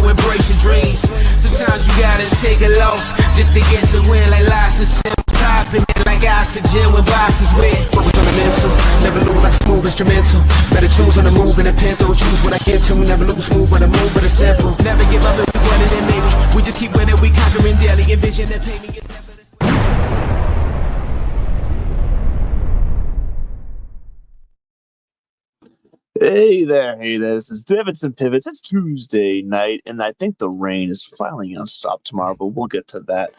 embrace your dreams. Sometimes you gotta take a loss just to get the win, like lots of stems popping it like oxygen when boxes wet. Focus on the mental, never lose like smooth instrumental. Better choose on the move in a pencil, choose what I get to. Never lose smooth on the move, but it's simple. Never give up and we want it and maybe we just keep winning, we conquering daily. Envision that pay me is never the Hey there, this is Divots and Pivots. It's Tuesday night, and I think the rain is finally going to stop tomorrow, but we'll get to that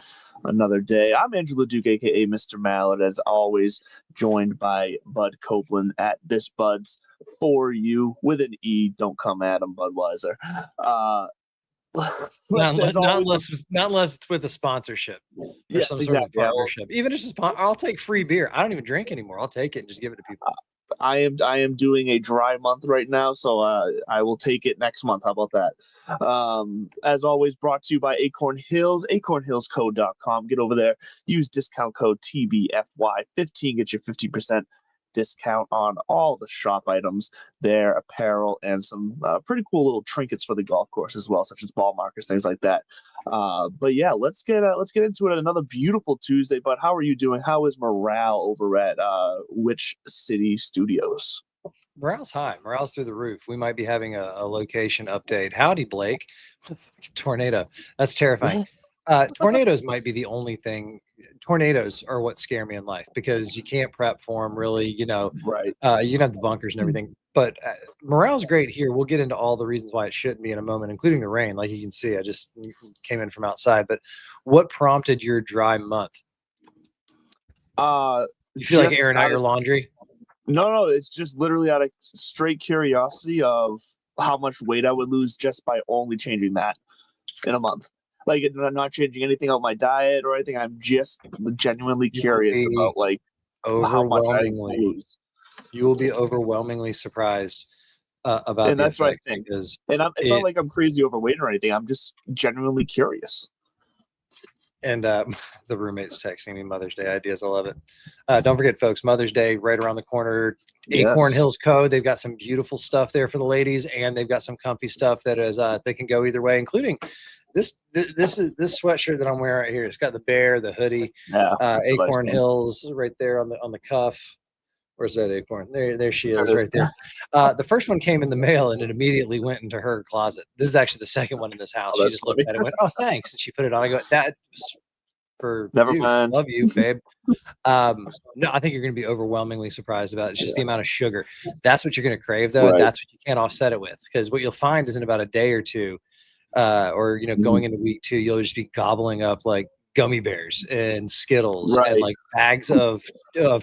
another day. I'm Andrew LeDuc, a.k.a. Mr. Mallard, as always, joined by Bud Copeland at This Buds for you, with an E. Don't come at him, Budweiser. Not unless it's with a sponsorship. Yes, some exactly. Sort of partnership. Even just I'll take free beer. I don't even drink anymore. I'll take it and just give it to people. I am doing a dry month right now, so I will take it next month. How about that? As always, brought to you by Acorn Hills, acornhillscode.com. Get over there. Use discount code TBFY15. Get your 50% discount on all the shop items there, apparel, and some pretty cool little trinkets for the golf course as well, such as ball markers, things like that. But yeah, let's get into it. Another beautiful Tuesday. But how are you doing? How is morale over at Which City Studios? Morale's high. Morale's through the roof. We might be having a location update. Howdy, Blake. Tornado. That's terrifying. Tornadoes might be the only thing. Tornadoes are what scare me in life because you can't prep for them really, Right. You can have the bunkers and everything, but morale's great here. We'll get into all the reasons why it shouldn't be in a moment, including the rain. Like you can see, I just came in from outside, but what prompted your dry month? You feel like airing out your laundry? No, it's just literally out of straight curiosity of how much weight I would lose just by only changing that in a month. Like, I'm not changing anything about my diet or anything. I'm just genuinely curious about like how much I lose. You will be overwhelmingly surprised about. And that's what I think. It's not like I'm crazy overweight or anything. I'm just genuinely curious. And the roommate's texting me Mother's Day ideas. I love it. Don't forget, folks, Mother's Day right around the corner. Acorn Hills Code. They've got some beautiful stuff there for the ladies, and they've got some comfy stuff that is they can go either way, including this sweatshirt that I'm wearing right here. It's got the bear, the hoodie, Acorn Hills right there on the cuff. Where's that Acorn? There she is, right there. The first one came in the mail, and it immediately went into her closet. This is actually the second one in this house. She just looked at it and went, "Oh, thanks," and she put it on. I go, "That was for Never you. mind. Love you, babe." No, I think you're going to be overwhelmingly surprised about it. It's just the amount of sugar. That's what you're going to crave, though. Right. That's what you can't offset it with, because what you'll find is in about a day or two, or going into week 2, you'll just be gobbling up like gummy bears and Skittles and like bags of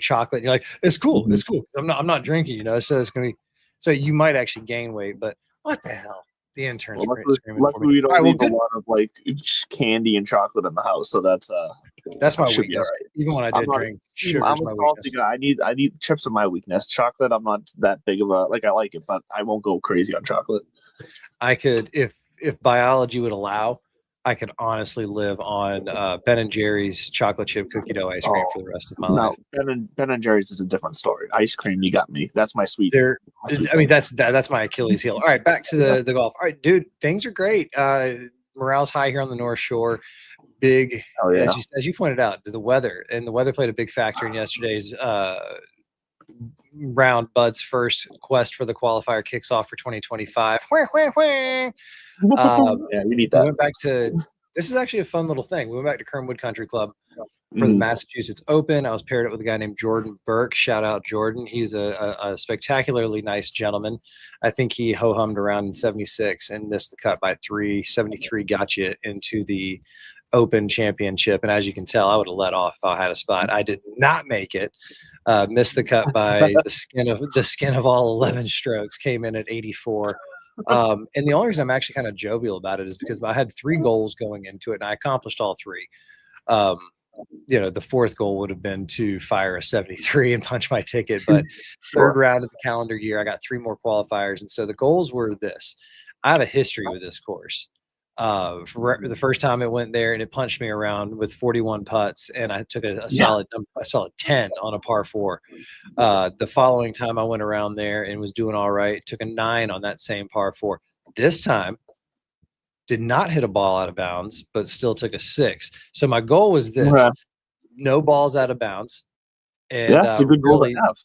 chocolate. And you're like, it's cool. It's cool. I'm not drinking, so it's going to be, so you might actually gain weight, but what the hell? The intern's screaming for me. We don't leave a lot of like candy and chocolate in the house. So that's my weakness. Right. Even when I did drink sugar, I'm a salty guy. I need chips are my weakness. Chocolate, I'm not that big of a, like, I like it, but I won't go crazy on chocolate. I could, if biology would allow, I could honestly live on Ben & Jerry's chocolate chip cookie dough ice cream for the rest of my life. Ben & Jerry's is a different story. Ice cream, you got me. That's my sweet. That's my Achilles heel. All right, back to the golf. All right, dude, things are great. Morale's high here on the North Shore. Big, as you pointed out, the weather played a big factor in yesterday's round. Bud's first quest for the qualifier kicks off for 2025. We need that. We went back to, this is actually a fun little thing. We went back to Kernwood Country Club for the Massachusetts Open. I was paired up with a guy named Jordan Burke. Shout out Jordan. He's a spectacularly nice gentleman. I think he ho-hummed around in 76 and missed the cut by 3. 73 got you into the Open Championship. And as you can tell, I would have let off if I had a spot. I did not make it. Missed the cut by the skin of all 11 strokes. Came in at 84. And the only reason I'm actually kind of jovial about it is because I had 3 goals going into it, and I accomplished all 3. The fourth goal would have been to fire a 73 and punch my ticket. But third round of the calendar year, I got 3 more qualifiers, and so the goals were this. I have a history with this course. The first time it went there and it punched me around with 41 putts, and I took a solid 10 on a par 4. The following time I went around there and was doing all right, took a 9 on that same par 4. This time did not hit a ball out of bounds, but still took a 6. So my goal was this: Okay. no balls out of bounds. And Yeah, it's a good goal to really, have.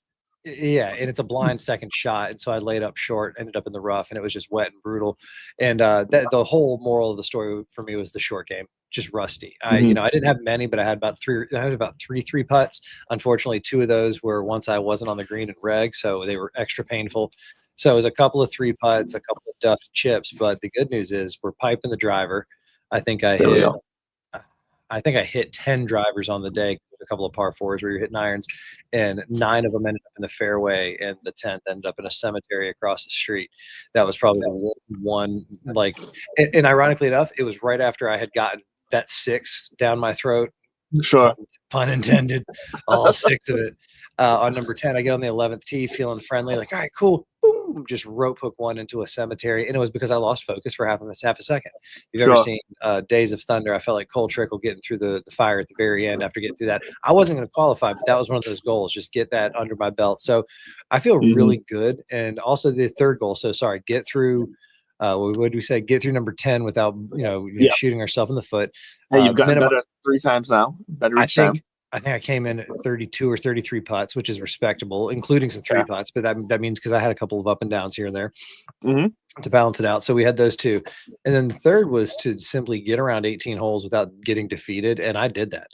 yeah, and it's a blind second shot, and so I laid up short, ended up in the rough, and it was just wet and brutal. And the whole moral of the story for me was the short game, just rusty. I didn't have many, but I had about three putts. Unfortunately, 2 of those were once I wasn't on the green and reg, so they were extra painful. So it was a couple of 3 putts, a couple of duffed chips. But the good news is we're piping the driver. I think I There we hit. go. I think I hit 10 drivers on the day, a couple of par 4s where you're hitting irons, and 9 of them ended up in the fairway, and the 10th ended up in a cemetery across the street. That was probably the one, and ironically enough, it was right after I had gotten that 6 down my throat. Sure. Pun intended, all 6 of it. On number 10, I get on the 11th tee, feeling friendly, like, all right, cool. Boom, just rope hook one into a cemetery. And it was because I lost focus for half a second. You've ever seen Days of Thunder? I felt like Cole Trickle getting through the fire at the very end after getting through that. I wasn't going to qualify, but that was one of those goals, just get that under my belt. So I feel really good. And also the third goal. So sorry, get through. What did we say? Get through number 10 without shooting ourselves in the foot. Hey, you've gotten better 3 times now. Better each time. I think I came in at 32 or 33 putts, which is respectable, including some 3 putts. But that means because I had a couple of up and downs here and there to balance it out. So we had those 2. And then the third was to simply get around 18 holes without getting defeated. And I did that.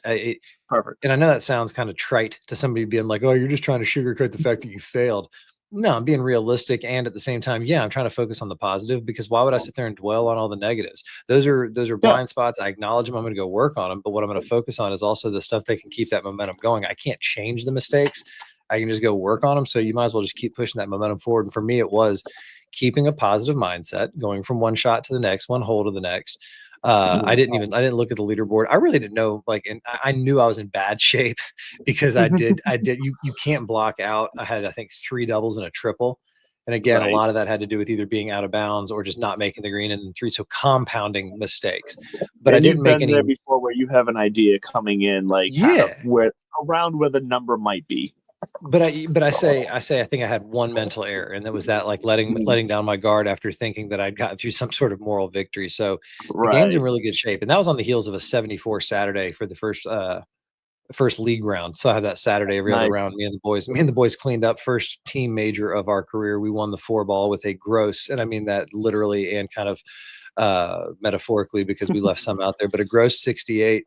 Perfect. And I know that sounds kind of trite to somebody being like, oh, you're just trying to sugarcoat the fact that you failed. No, I'm being realistic, and at the same time, I'm trying to focus on the positive, because why would I sit there and dwell on all the negatives? Those are blind spots. I acknowledge them. I'm going to go work on them, but what I'm going to focus on is also the stuff that can keep that momentum going. I can't change the mistakes. I can just go work on them. So you might as well just keep pushing that momentum forward. And for me, it was keeping a positive mindset, going from one shot to the next, one hole to the next. I didn't look at the leaderboard. I really didn't know, and I knew I was in bad shape because you can't block out. I had, I think, 3 doubles and a triple. And again, a lot of that had to do with either being out of bounds or just not making the green, and 3. So compounding mistakes, but I didn't make any there before where you have an idea coming in, kind of where the number might be. But I say I think I had one mental error, and that was that, like, letting down my guard after thinking that I'd gotten through some sort of moral victory. So the game's in really good shape, and that was on the heels of a 74 Saturday for the first league round. So I have that Saturday every other round. Me and the boys cleaned up, first team major of our career. We won the 4-ball with a gross, and I mean that literally and kind of metaphorically, because we left some out there, but a gross 68.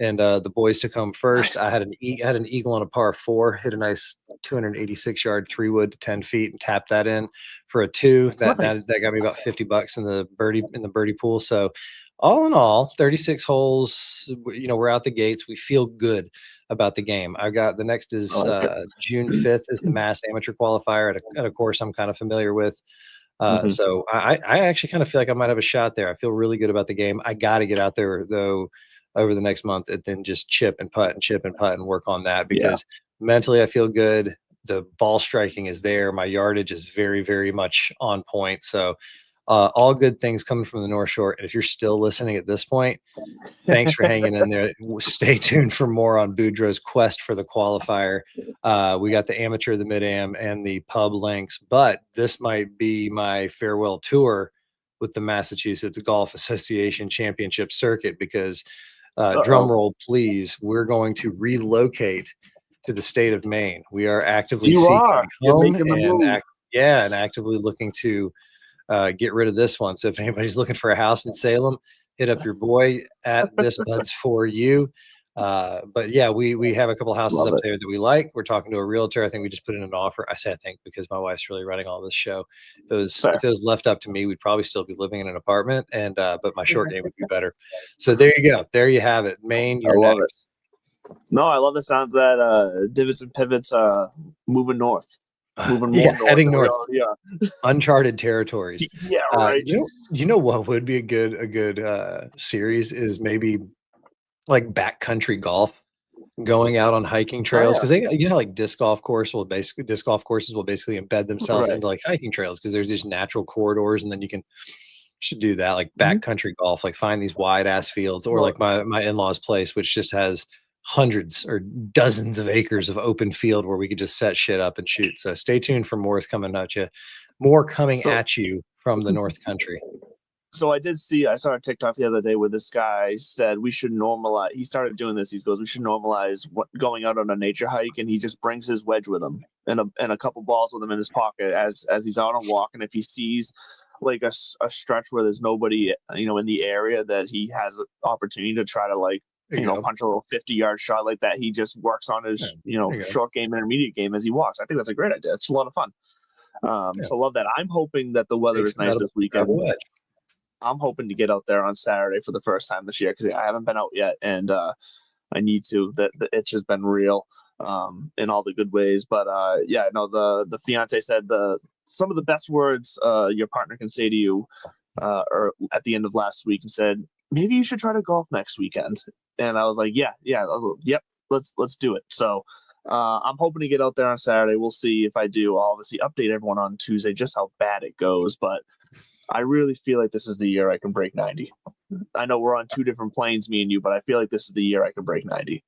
And the boys took home first. Nice. I had an eagle on a par 4, hit a nice 286-yard 3-wood to 10 feet, and tapped that in for a 2. That got me about $50 in the birdie pool. So all in all, 36 holes. We're out the gates. We feel good about the game. I've got the next is June 5th is the Mass Amateur Qualifier at a course I'm kind of familiar with. So I actually kind of feel like I might have a shot there. I feel really good about the game. I got to get out there though over the next month, and then just chip and putt and work on that, because mentally I feel good. The ball striking is there. My yardage is very, very much on point. So all good things coming from the North Shore. And if you're still listening at this point, thanks for hanging in there. Stay tuned for more on Boudreaux's quest for the qualifier. We got the amateur, the mid-am, and the pub links, but this might be my farewell tour with the Massachusetts Golf Association Championship circuit, because drum roll, please, we're going to relocate to the state of Maine. We are actively and actively looking to get rid of this one. So if anybody's looking for a house in Salem, hit up your boy at This Bud's For You. But yeah, we have a couple houses up there that we like. We're talking to a realtor. I think we just put in an offer. I say I think because my wife's really running all this show. If it was left up to me, we'd probably still be living in an apartment, and but my short game would be better. So there you go. There you have it. Maine, you're next. No, I love the sounds of that Divots and Pivots moving north. Heading north. Uncharted territories. Yeah, right. You know what would be a good series is maybe like backcountry golf, going out on hiking trails, because they, like disc golf courses will basically embed themselves into like hiking trails, because there's these natural corridors, and then you should do that, like backcountry golf, like find these wide ass fields, or like my in-laws place, which just has hundreds or dozens of acres of open field where we could just set shit up and shoot. So stay tuned for more coming at you from the North Country. So I saw a TikTok the other day where this guy said we should normalize. He started doing this. He goes, we should normalize going out on a nature hike, and he just brings his wedge with him and a couple balls with him in his pocket as he's out on a walk. And if he sees like a stretch where there's nobody, in the area, that he has an opportunity to try to punch a little 50-yard shot like that, he just works on his short game, intermediate game as he walks. I think that's a great idea. It's a lot of fun. So I love that. I'm hoping that the weather is nice this weekend. I'm hoping to get out there on Saturday for the first time this year because I haven't been out yet, and I need to. The itch has been real in all the good ways. But the fiance said some of the best words your partner can say to you or at the end of last week, and said, maybe you should try to golf next weekend. And I was like, yep, let's do it. So I'm hoping to get out there on Saturday. We'll see if I do. I'll obviously update everyone on Tuesday just how bad it goes, but I really feel like this is the year I can break 90. I know we're on two different planes, me and you, but I feel like this is the year I can break 90.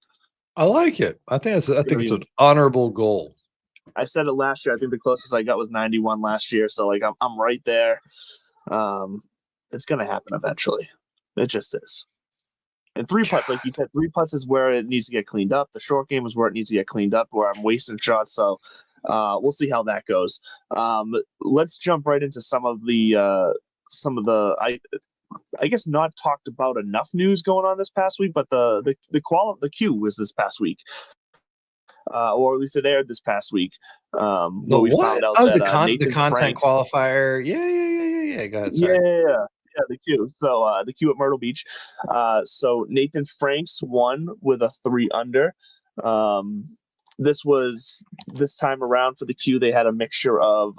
I like it. I think it's an honorable goal. I said it last year. I think the closest I got was 91 last year. So I'm right there. It's going to happen eventually. It just is. And 3 putts, like you said, 3 putts is where it needs to get cleaned up. The short game is where it needs to get cleaned up, where I'm wasting shots. So we'll see how that goes. Let's jump right into some of the I guess not talked about enough news going on this past week, but the Q was this past week, or at least it aired this past week. We found out that the content qualifier. Yeah. Go ahead. Sorry. Yeah, the Q. So the Q at Myrtle Beach. So Nathan Franks won with a 3 under. This time around for the Q, they had a mixture of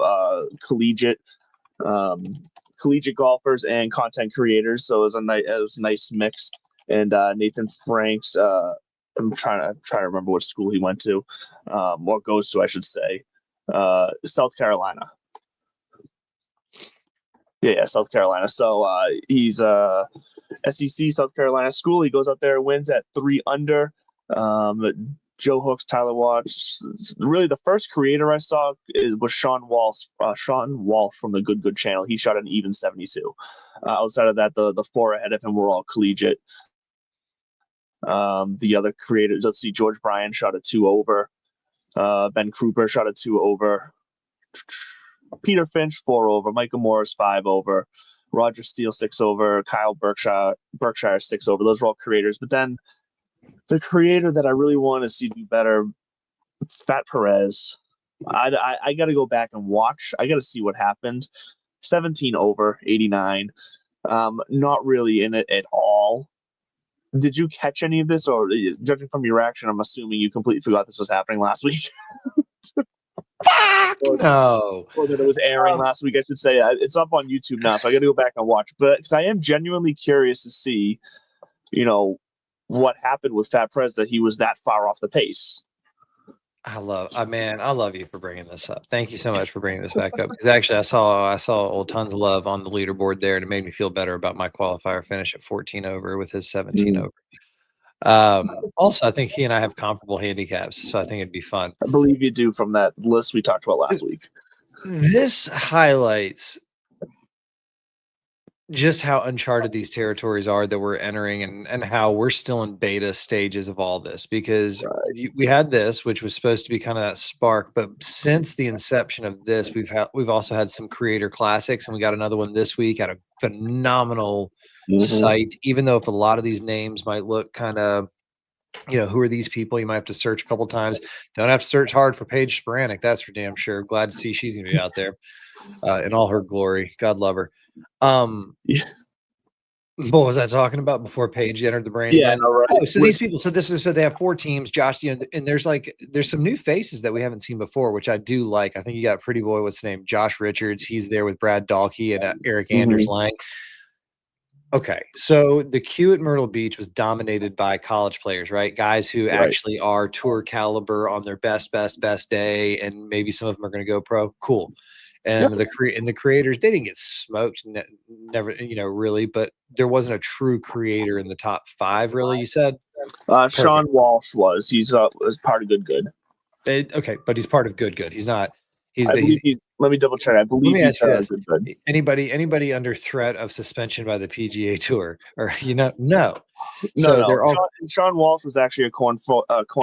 collegiate golfers and content creators. So it was a nice mix. And Nathan Franks, I'm trying to remember what school he went to, or goes to, I should say, South Carolina. Yeah, South Carolina. So he's SEC South Carolina school. He goes out there and wins at 3 under. Joe Hooks, Tyler Watts. Really, the first creator I saw was Sean Walsh from the Good channel. He shot an even 72. Outside of that, the 4 ahead of him were all collegiate. The other creators, let's see, George Bryan shot a 2 over. Ben Kruper shot a 2 over. Peter Finch 4 over, Micah Morris 5 over, Roger Steele 6 over, Kyle Berkshire 6 over. Those are all creators. But then the creator that I really want to see do better, Fat Perez. I got to go back and watch. I got to see what happened. 17 over, 89. Not really in it at all. Did you catch any of this, or judging from your reaction, I'm assuming you completely forgot this was happening last week? Fuck no. Or that it was airing last week, I should say. It's up on YouTube now, so I got to go back and watch. But because I am genuinely curious to see, what happened with Fat Perez, that he was that far off the pace. I love you for bringing this up. Thank you so much for bringing this back up. Because actually, I saw old tons of love on the leaderboard there, and it made me feel better about my qualifier finish at 14 over with his 17 over. Also, I think he and I have comparable handicaps, so I think it'd be fun. I believe you do from that list we talked about last week. This highlights just how uncharted these territories are that we're entering, and how we're still in beta stages of all this, because we had this, which was supposed to be kind of that spark, but since the inception of this, we've also had some creator classics, and we got another one this week at a phenomenal site, even though if a lot of these names might look kind of, who are these people? You might have to search a couple times. Don't have to search hard for Paige Sporanic. That's for damn sure. Glad to see she's going to be out there in all her glory. God love her. Yeah. What was I talking about before Paige entered the brain? Yeah, no, right. Oh, so these people, so they have 4 teams, Josh, and there's some new faces that we haven't seen before, which I do like. I think you got Pretty Boy, what's his name? Josh Richards. He's there with Brad Dahlke and Eric Anders Lang. Okay, so the Q at Myrtle Beach was dominated by college players, right? Guys who actually are tour caliber on their best day, and maybe some of them are going to go pro. Cool. And the creators, they didn't get smoked, never, really, but there wasn't a true creator in the top 5, really, you said? Sean Walsh was. He's was part of Good. Okay, but he's part of Good. He's not. Let me double check. I believe he's good. Anybody under threat of suspension by the PGA Tour, or no. No. They're all. Sean Walsh was actually a Corn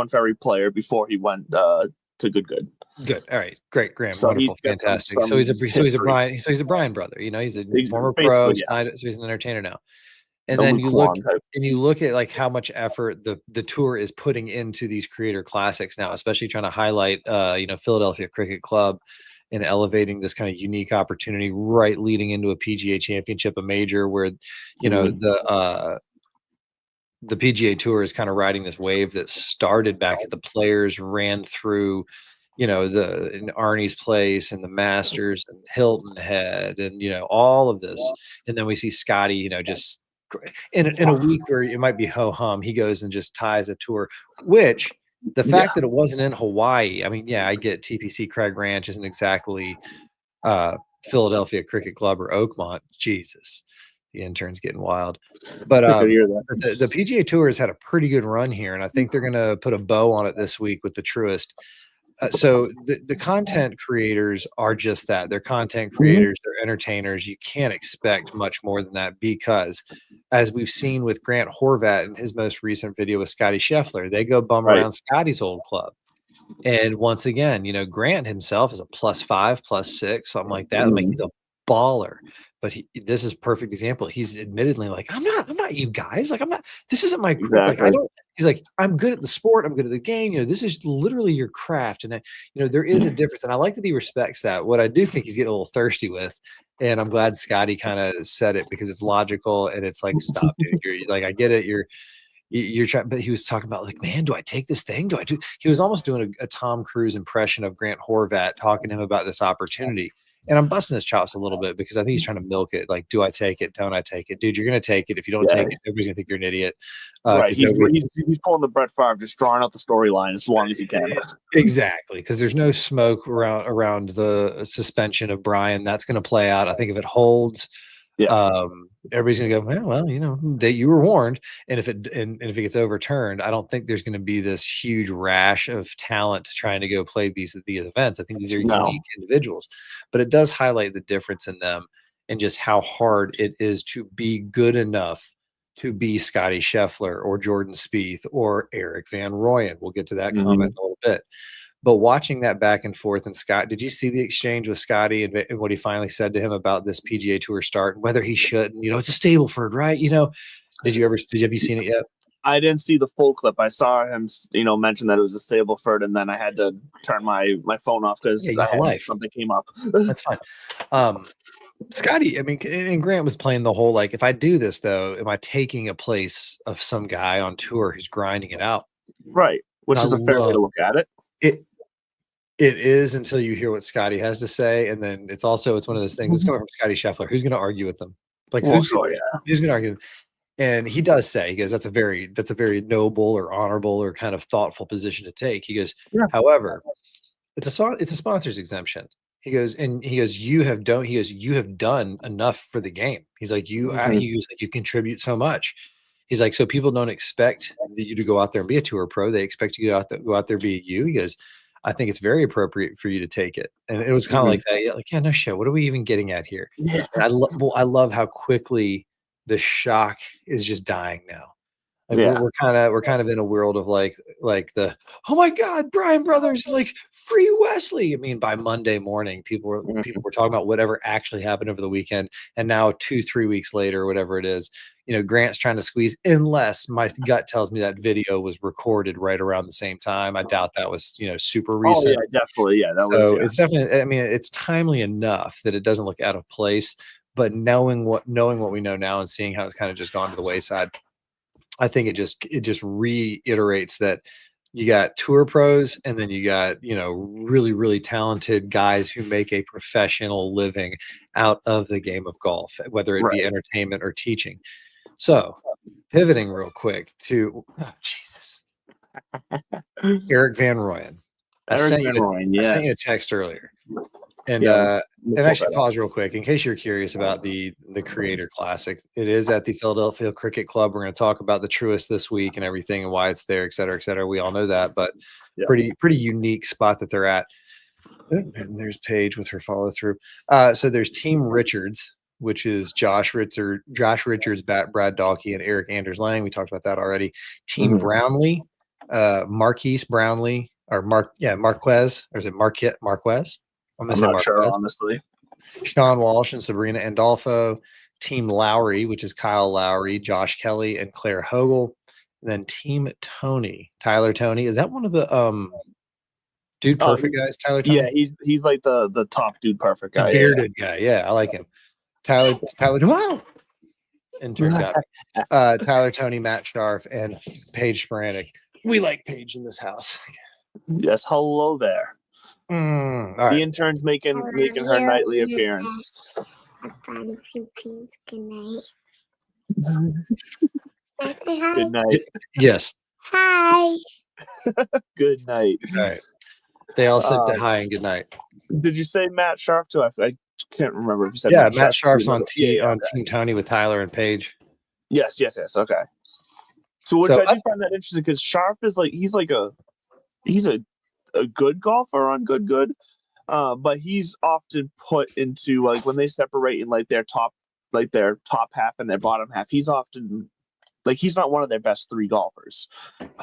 Ferry player before he went to Good. Good. All right. Great. Graham. So wonderful. Fantastic. So he's a Brian brother. He's a former pro. Yeah. So he's an entertainer now. And then you look at like how much effort the tour is putting into these creator classics now, especially trying to highlight Philadelphia Cricket Club and elevating this kind of unique opportunity right leading into a PGA Championship, a major where the PGA Tour is kind of riding this wave that started back at the Players, ran through in Arnie's Place and the Masters and Hilton Head and all of this, and then we see Scotty just in a week where it might be ho-hum, he goes and just ties a tour, which the fact that it wasn't in Hawaii, I mean, I get TPC Craig Ranch isn't exactly Philadelphia Cricket Club or Oakmont. Jesus, the intern's getting wild. But the PGA Tour has had a pretty good run here, and I think they're going to put a bow on it this week with the Truist. So the content creators are just that. They're content creators. They're entertainers. You can't expect much more than that because, as we've seen with Grant Horvat in his most recent video with Scotty Scheffler, they go bum around Scotty's old club. And once again, Grant himself is a +5, +6, something like that. Like he's a baller. But this is a perfect example. He's admittedly like, I'm not you guys. Like, this isn't my craft. Like, he's like, I'm good at the sport. I'm good at the game. This is literally your craft. And there is a difference. And I like that he respects that. What I do think he's getting a little thirsty with, and I'm glad Scotty kind of said it because it's logical and it's like, stop, dude. You're like, I get it. You're trying, but he was talking about like, man, do I take this thing? He was almost doing a Tom Cruise impression of Grant Horvat, talking to him about this opportunity. And I'm busting his chops a little bit because I think he's trying to milk it. Like, do I take it? Don't I take it? Dude, you're going to take it. If you don't take it, everybody's going to think you're an idiot. Right. He's pulling the Brett Favre, just drawing out the storyline as long as he can. Exactly. Because there's no smoke around the suspension of Brian. That's going to play out. I think if it holds, everybody's going to go, well, that you were warned. And if it gets overturned, I don't think there's going to be this huge rash of talent trying to go play these events. I think these are unique individuals, but it does highlight the difference in them and just how hard it is to be good enough to be Scotty Scheffler or Jordan Spieth or Eric Van Rooyen. We'll get to that comment in a little bit. But watching that back and forth, and Scott, did you see the exchange with Scotty and what he finally said to him about this PGA Tour start and whether he should? It's a Stableford, right? Have you seen it yet? I didn't see the full clip. I saw him, mention that it was a Stableford, and then I had to turn my phone off because something came up. That's fine. Scotty, I mean, and Grant was playing the whole like, if I do this though, am I taking a place of some guy on tour who's grinding it out? Right, which is a fair way to look at it. It is until you hear what Scotty has to say, and then it's one of those things. It's coming from Scotty Scheffler. Who's going to argue with them? Like, who's going to argue? And he does say, he goes, that's a very noble or honorable or kind of thoughtful position to take. He goes, however, it's a sponsor's exemption. He goes, you have done enough for the game. He's like, you contribute so much. He's like, so people don't expect you to go out there and be a tour pro. They expect you to go out there be you. He goes, I think it's very appropriate for you to take it. And it was kind of like that. Yeah, like, no shit. What are we even getting at here? Yeah. I love how quickly the shock is just dying now. Like we're kind of in a world of like the, oh my God, Bryan Brothers, like free Wesley. I mean, by Monday morning, people were talking about whatever actually happened over the weekend. And now 2-3 weeks later, whatever it is, Grant's trying to squeeze, unless my gut tells me that video was recorded right around the same time. I doubt that was, super recent. Oh, yeah, definitely. Yeah, it's definitely, I mean, it's timely enough that it doesn't look out of place, but knowing what we know now and seeing how it's kind of just gone to the wayside, I think it just reiterates that you got tour pros and then you got, really, really talented guys who make a professional living out of the game of golf, whether it be entertainment or teaching. So pivoting real quick to, Jesus, Eric Van Rooyen. I sent you a text earlier. And actually pause real quick in case you're curious about the Creator Classic. It is at the Philadelphia Cricket Club. We're going to talk about the Truist this week and everything and why it's there, et cetera, et cetera. We all know that, but pretty unique spot that they're at. And there's Paige with her follow through. So there's Team Richards, which is Josh Richards, Brad Dalkey, and Eric Anders Lang. We talked about that already. Team Brownlee, Marquise Brownlee, or Marquez, or is it Marquez? I'm not sure, honestly. Sean Walsh and Sabrina Andolfo. Team Lowry, which is Kyle Lowry, Josh Kelly, and Claire Hogel. And then Team Tony, Tyler Tony. Is that one of the Dude Perfect guys? Tyler Tony? Yeah, he's like the top Dude Perfect guy. The bearded guy. Yeah, I like him. Tyler. Wow. Intern got me. Tyler Tony, Matt Scharf, and Paige Sporanic. We like Paige in this house. Yes, hello there. All the right. intern's making her nightly appearance. Good night. Good night. Yes. Hi. Good night. All right. They all said hi and good night. Did you say Matt Scharf too? I can't remember if you said Matt Scharf's on okay. Team Tony with Tyler and Paige. Yes. Okay. So I do find that interesting because Scharf is he's a good golfer on good. But he's often put into like when they separate in like their top half and their bottom half, he's often like he's not one of their best three golfers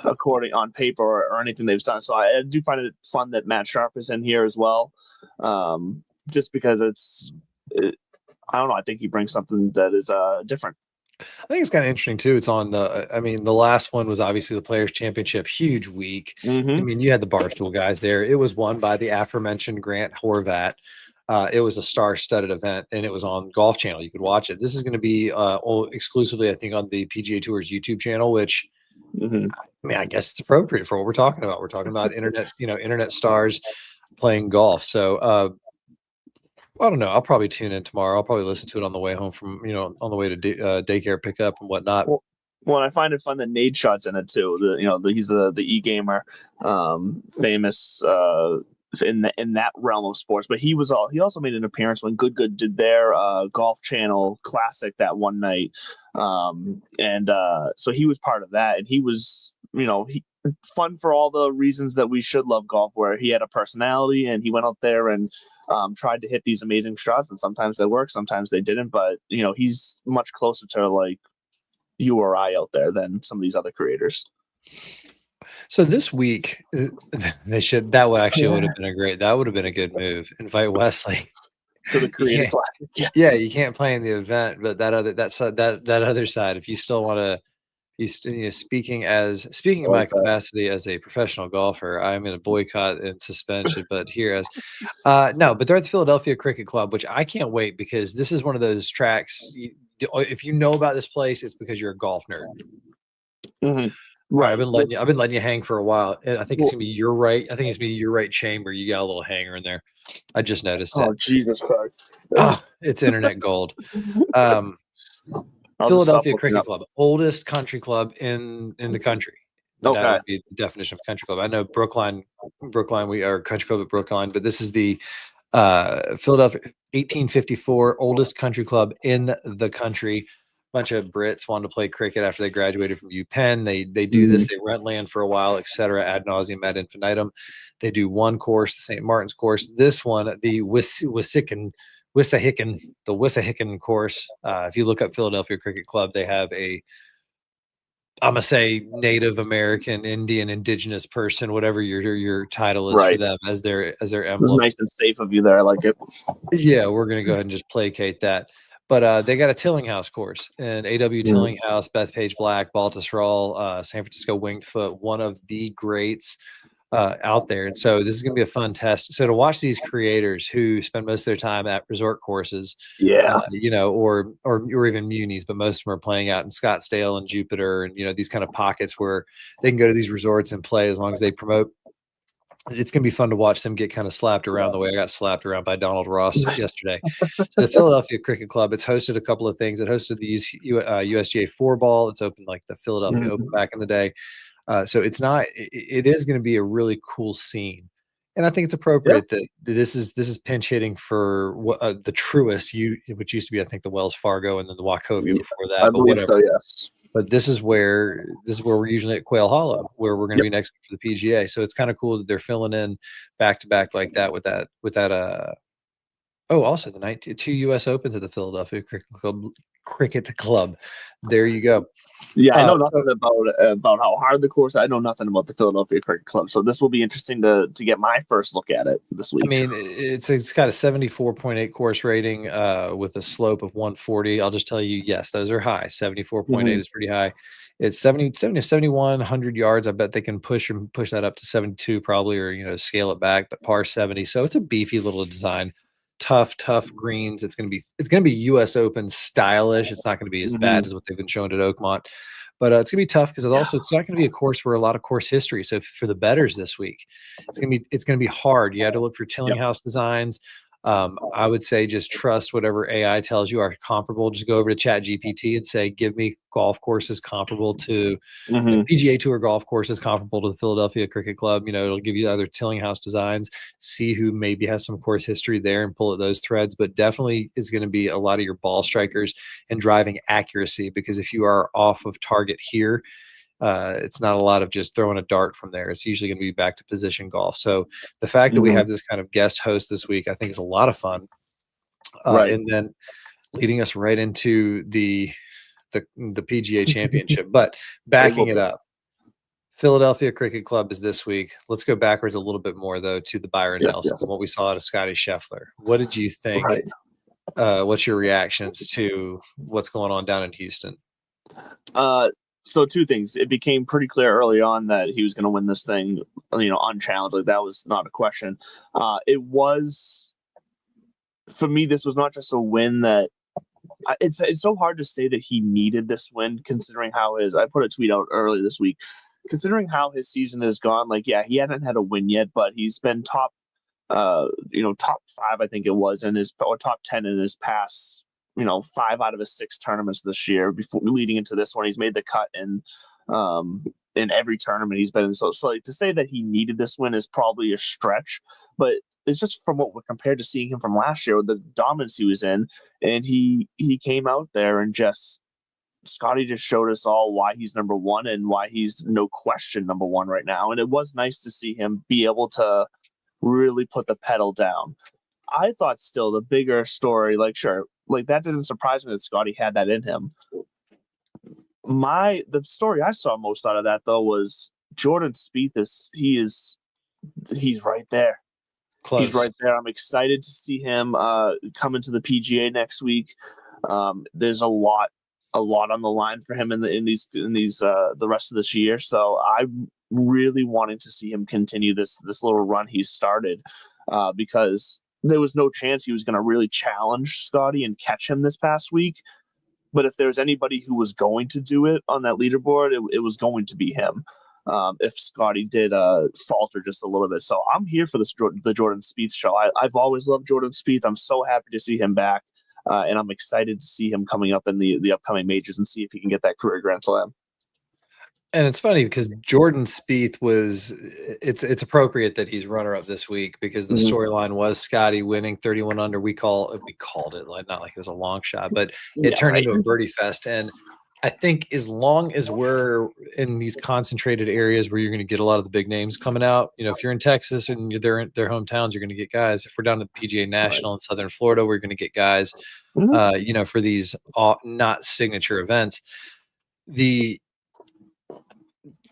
according on paper or anything they've done. So I do find it fun that Matt Scharf is in here as well. Just because I don't know, I think he brings something that is different. I think it's kind of interesting too. It's on the last one was obviously the Players Championship, huge week. Mm-hmm. I mean, you had the Barstool guys there. It was won by the aforementioned Grant Horvat. It was a star-studded event, and it was on Golf Channel. You could watch it. This is going to be exclusively, I think, on the PGA Tour's YouTube channel, which I mean, I guess it's appropriate for what we're talking about. We're talking about internet stars playing golf. So I don't know. I'll probably tune in tomorrow. I'll probably listen to it on the way home from, on the way to daycare pickup and whatnot. Well, I find it fun that Nate Shot's in it too. He's the e-gamer, famous in that realm of sports. But he also made an appearance when Good did their Golf Channel Classic that one night, so he was part of that, and he was fun for all the reasons that we should love golf, where he had a personality and he went out there and tried to hit these amazing shots, and sometimes they worked, sometimes they didn't. But he's much closer to like you or I out there than some of these other creators. So this week that would have been a good move. Invite Wesley to the Creative Classic. Yeah, you can't play in the event, but that other side, if you still want to. Speaking of my capacity as a professional golfer, I'm in a boycott and suspension. But but they're at the Philadelphia Cricket Club, which I can't wait because this is one of those tracks. If you know about this place, it's because you're a golf nerd. Mm-hmm. Right. I've been letting you hang for a while. I think it's gonna be your right. I think it's gonna be your right chamber. You got a little hanger in there. I just noticed it. Oh, Jesus Christ! It's internet gold. Philadelphia Cricket Club, oldest country club in the country. That would be the definition of country club. I know Brookline, we are country club at Brookline, but this is the Philadelphia 1854 oldest country club in the country. A bunch of Brits wanted to play cricket after they graduated from UPenn. They do this. They rent land for a while, etc. Ad nauseum, ad infinitum. They do one course, the St. Martin's course. This one, the Wissahickon course. If you look up Philadelphia Cricket Club, they have I'm gonna say Native American, Indian, Indigenous person, whatever your title is for them as their emblem. It was nice and safe of you there. I like it. Yeah, we're gonna go ahead and just placate that. But they got a Tillinghast course, and A.W. Tillinghast, Bethpage Black, Baltusrol, San Francisco Winged Foot, one of the greats out there. And so this is going to be a fun test. So to watch these creators who spend most of their time at resort courses, or even munis, but most of them are playing out in Scottsdale and Jupiter and, these kind of pockets where they can go to these resorts and play as long as they promote. It's going to be fun to watch them get kind of slapped around the way I got slapped around by Donald Ross yesterday. So the Philadelphia Cricket Club, it's hosted a couple of things. It hosted the USGA 4-ball. It's opened like the Philadelphia Open back in the day. So it is going to be a really cool scene. And I think it's appropriate that this is pinch hitting for the Truist, which used to be, I think, the Wells Fargo and then the Wachovia before that. I But believe whatever. so, yes. But this is where we're usually at Quail Hollow, where we're going to be next for the PGA. So it's kind of cool that they're filling in back to back like that with that. Oh, also the 2 U.S. Opens at the Philadelphia Cricket Club. There you go. Yeah, I know nothing about how hard the course. I know nothing about the Philadelphia Cricket Club, so this will be interesting to get my first look at it this week. I mean, it's got a 74.8 course rating with a slope of 140. I'll just tell you, yes, those are high. 74.8 is pretty high. It's 70 to 7100 yards. I bet they can push that up to 72 probably, or scale it back. But par 70, so it's a beefy little design. Tough greens. It's gonna be U.S. Open stylish. It's not gonna be as bad as what they've been showing at Oakmont, but it's gonna be tough because it's not gonna be a course where a lot of course history. So for the bettors this week, it's gonna be hard. You had to look for Tillinghast designs. I would say just trust whatever AI tells you are comparable. Just go over to ChatGPT and say, give me golf courses comparable to PGA Tour golf courses comparable to the Philadelphia Cricket Club. It'll give you other Tillinghast designs, see who maybe has some course history there and pull at those threads. But definitely is going to be a lot of your ball strikers and driving accuracy, because if you are off of target here, it's not a lot of just throwing a dart from there. It's usually going to be back to position golf. So the fact that we have this kind of guest host this week, I think is a lot of fun. And then leading us right into the PGA Championship. But backing it up, Philadelphia Cricket Club is this week. Let's go backwards a little bit more, though, to the Byron Nelson, what we saw out of Scotty Scheffler. What did you think? What's your reactions to what's going on down in Houston? So two things. It became pretty clear early on that he was going to win this thing, unchallenged. Like, that was not a question. It was, for me, this was not just a win that it's so hard to say that he needed this win, considering how I put a tweet out early this week, considering how his season has gone. Like, yeah, he hadn't had a win yet, but he's been top 5, I think it was, or top 10 in his past, 5 out of his 6 tournaments this year. Before leading into this one, he's made the cut in every tournament he's been in. So like, to say that he needed this win is probably a stretch, but it's just from what we're compared to seeing him from last year with the dominance he was in, and he came out there and Scotty just showed us all why he's number one and why he's no question number one right now. And it was nice to see him be able to really put the pedal down. I thought still the bigger story, that didn't surprise me that Scotty had that in him. The story I saw most out of that, though, was Jordan Spieth. He's right there. Close. He's right there. I'm excited to see him come into the PGA next week. There's a lot on the line for him in the rest of this year. So I'm really wanting to see him continue this little run he started, because there was no chance he was going to really challenge Scotty and catch him this past week. But if there's anybody who was going to do it on that leaderboard, it was going to be him. If Scotty did falter just a little bit. So I'm here for the Jordan Spieth show. I've always loved Jordan Spieth. I'm so happy to see him back. And I'm excited to see him coming up in the upcoming majors and see if he can get that career Grand Slam. And it's funny because Jordan Spieth it's appropriate that he's runner-up this week, because the storyline was Scotty winning 31 under. We called it, like, not like it was a long shot, but it turned into a birdie fest. And I think as long as we're in these concentrated areas where you're going to get a lot of the big names coming out, if you're in Texas and they're in their hometowns, you're going to get guys. If we're down at the PGA National in Southern Florida, we're going to get guys, for these not signature events.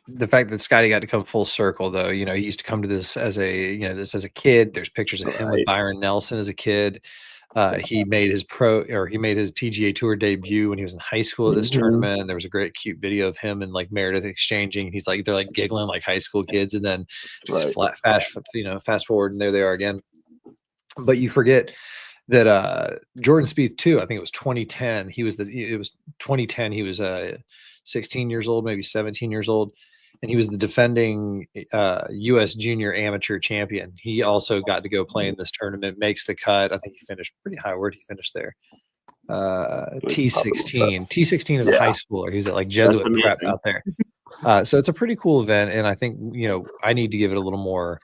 The fact that Scotty got to come full circle, though, he used to come to this as a kid. There's pictures of him with Byron Nelson as a kid. He made his PGA Tour debut when he was in high school at this tournament. And there was a great cute video of him and Meredith exchanging. He's they're giggling like high school kids, and then just fast forward, and there they are again. But you forget that Jordan Spieth too. I think it was 2010. It was 2010. He was 16 years old, maybe 17 years old. And he was the defending U.S. junior amateur champion. He also got to go play in this tournament, makes the cut. I think he finished pretty high. Where did he finish there? T16. T16 is a high schooler. He's at Jesuit prep out there. So it's a pretty cool event. And I think, I need to give it a little more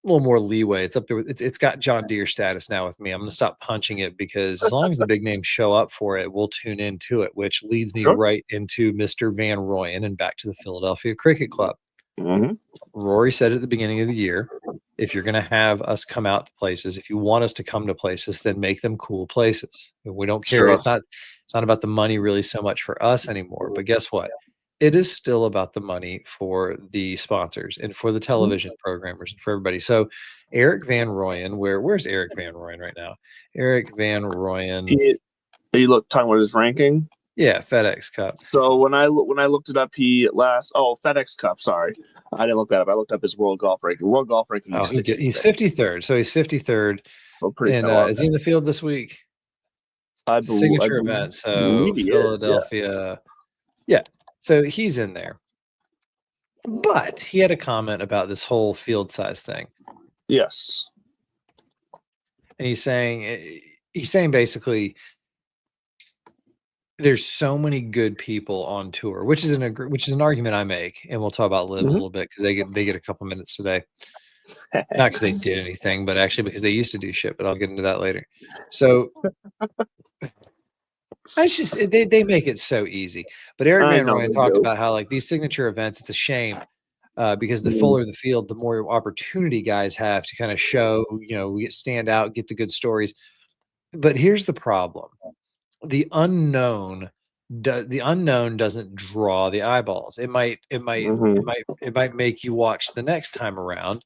little more leeway. It's up there. It's got John Deere status now with me. I'm going to stop punching it because as long as the big names show up for it, we'll tune into it, which leads me right into Mr. Van Rooyen and back to the Philadelphia Cricket Club. Rory said at the beginning of the year, if you're going to have us come out to places, if you want us to come to places, then make them cool places. We don't care. It's not about the money really so much for us anymore. But guess what? It is still about the money for the sponsors and for the television programmers and for everybody. So Eric Van Rooyen, where's Eric Van Rooyen right now? Eric Van Rooyen. Are you talking about his ranking? Yeah, FedEx Cup. So when I looked it up, FedEx Cup. Sorry, I didn't look that up. I looked up his World Golf ranking. World Golf ranking. He's 53rd. So he's 53rd. So pretty. And is he in the field this week? I believe, signature event. So Philadelphia. Yeah. So he's in there. But he had a comment about this whole field size thing. Yes. And he's saying basically there's so many good people on tour, which is an argument I make, and we'll talk about Liv a little bit because they get a couple minutes today. Not because they did anything, but actually because they used to do shit. But I'll get into that later. So they make it so easy. But Eric Van Rooyen talked about how like these signature events, it's a shame because the fuller the field, the more opportunity guys have to kind of show, stand out, get the good stories. But here's the problem. The unknown doesn't draw the eyeballs. It might make you watch the next time around.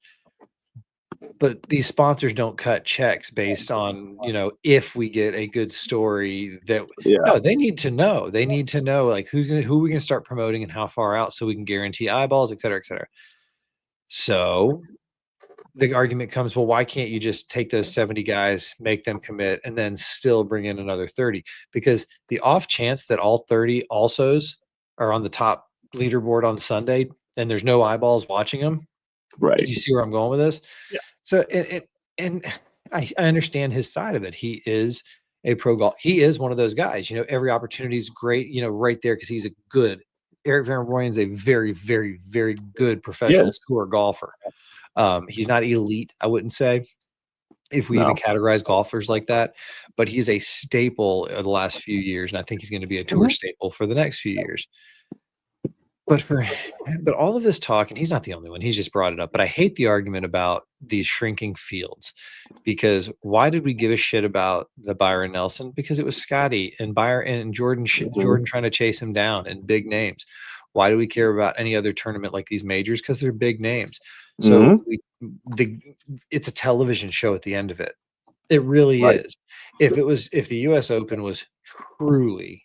But these sponsors don't cut checks based on, if we get a good story no, they need to know. They need to know like who we can start promoting and how far out so we can guarantee eyeballs, et cetera, et cetera. So the argument comes, well, why can't you just take those 70 guys, make them commit, and then still bring in another 30? Because the off chance that all 30 alsos are on the top leaderboard on Sunday and there's no eyeballs watching them. Right. You see where I'm going with this? Yeah. So, and I understand his side of it. He is a pro golf. He is one of those guys, every opportunity is great, right there. Cause he's Eric Van Rooyen is a very, very, very good professional tour golfer. He's not elite, I wouldn't say, if we even categorize golfers like that, but he's a staple of the last few years. And I think he's going to be a tour staple for the next few years. But all of this talk, and he's not the only one, he's just brought it up, but I hate the argument about these shrinking fields, because why did we give a shit about the Byron Nelson? Because it was Scotty and Byron and Jordan trying to chase him down and big names. Why do we care about any other tournament like these majors? Because they're big names. So it's a television show at the end of it. It really is. If the US Open was truly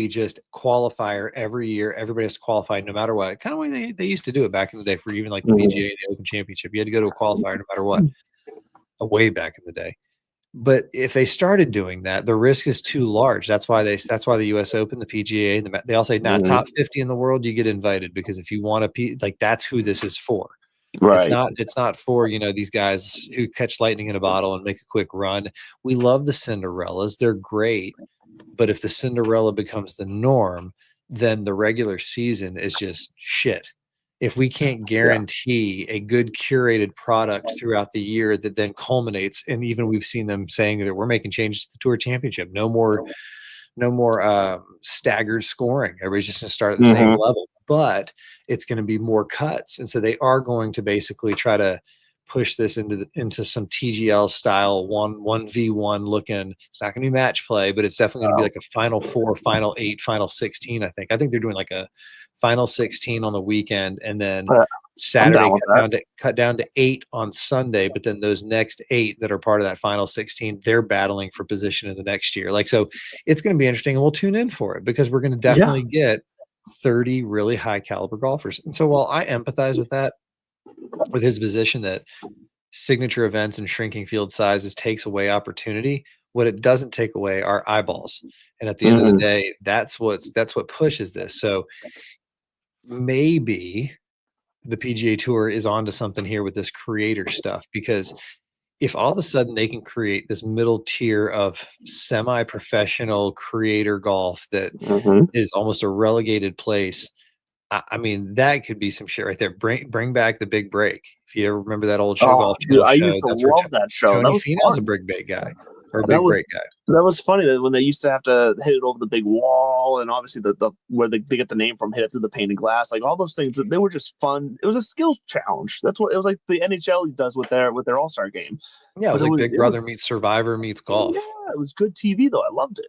just qualifier every year, everybody has to qualify no matter what. Kind of way they used to do it back in the day for even like the PGA and the Open Championship. You had to go to a qualifier no matter what, way back in the day. But if they started doing that, the risk is too large. That's why the US Open, the PGA, they all say, top 50 in the world, you get invited, because if you want to, that's who this is for. Right. It's not for, these guys who catch lightning in a bottle and make a quick run. We love the Cinderellas. They're great. But if the Cinderella becomes the norm, then the regular season is just shit. If we can't guarantee a good curated product throughout the year that then culminates, and even we've seen them saying that we're making changes to the Tour Championship, no more staggered scoring. Everybody's just going to start at the same level, but it's going to be more cuts. And so they are going to basically try to push this into some TGL style 1v1 looking. It's not going to be match play, but it's definitely going to be like a final 4, final 8, final 16. I think they're doing like a final 16 on the weekend, and then Saturday cut down to 8 on Sunday. But then those next 8 that are part of that final 16, they're battling for position in the next year. So it's going to be interesting, and we'll tune in for it, because we're going to definitely get 30 really high caliber golfers. And so while I empathize with his position that signature events and shrinking field sizes takes away opportunity, what it doesn't take away are eyeballs. And at the end of the day, that's what pushes this. So maybe the PGA Tour is onto something here with this creator stuff, because if all of a sudden they can create this middle tier of semi-professional creator golf that is almost a relegated place, I mean, that could be some shit right there. Bring back the Big Break. If you ever remember that old show, Oh, Golf dude, Channel I show, used to that's where love that show. That Tony was Finau's a fun. big bait guy or a That big was break guy. that was funny that when they used to have to hit it over the big wall, and obviously the where they get the name from, hit it through the painted glass, like all those things. They were just fun. It was a skill challenge. That's what it was like. The NHL does with their All-Star game. Yeah, it was But like Big Brother meets Survivor meets golf. Yeah, it was good TV though. I loved it.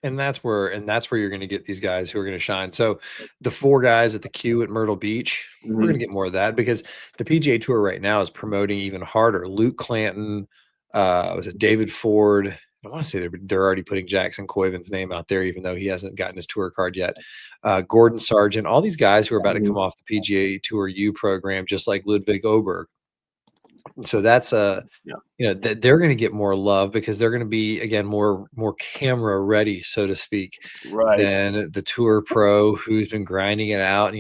And that's where you're going to get these guys who are going to shine. So the 4 guys at the Q at Myrtle Beach, we're going to get more of that because the PGA Tour right now is promoting even harder. Luke Clanton, was it David Ford? I want to say they're already putting Jackson Coyvin's name out there, even though he hasn't gotten his tour card yet. Gordon Sargent, all these guys who are about to come off the PGA Tour U program, just like Ludwig Oberg. So that's they're going to get more love because they're going to be again more camera ready, so to speak, than the tour pro who's been grinding it out.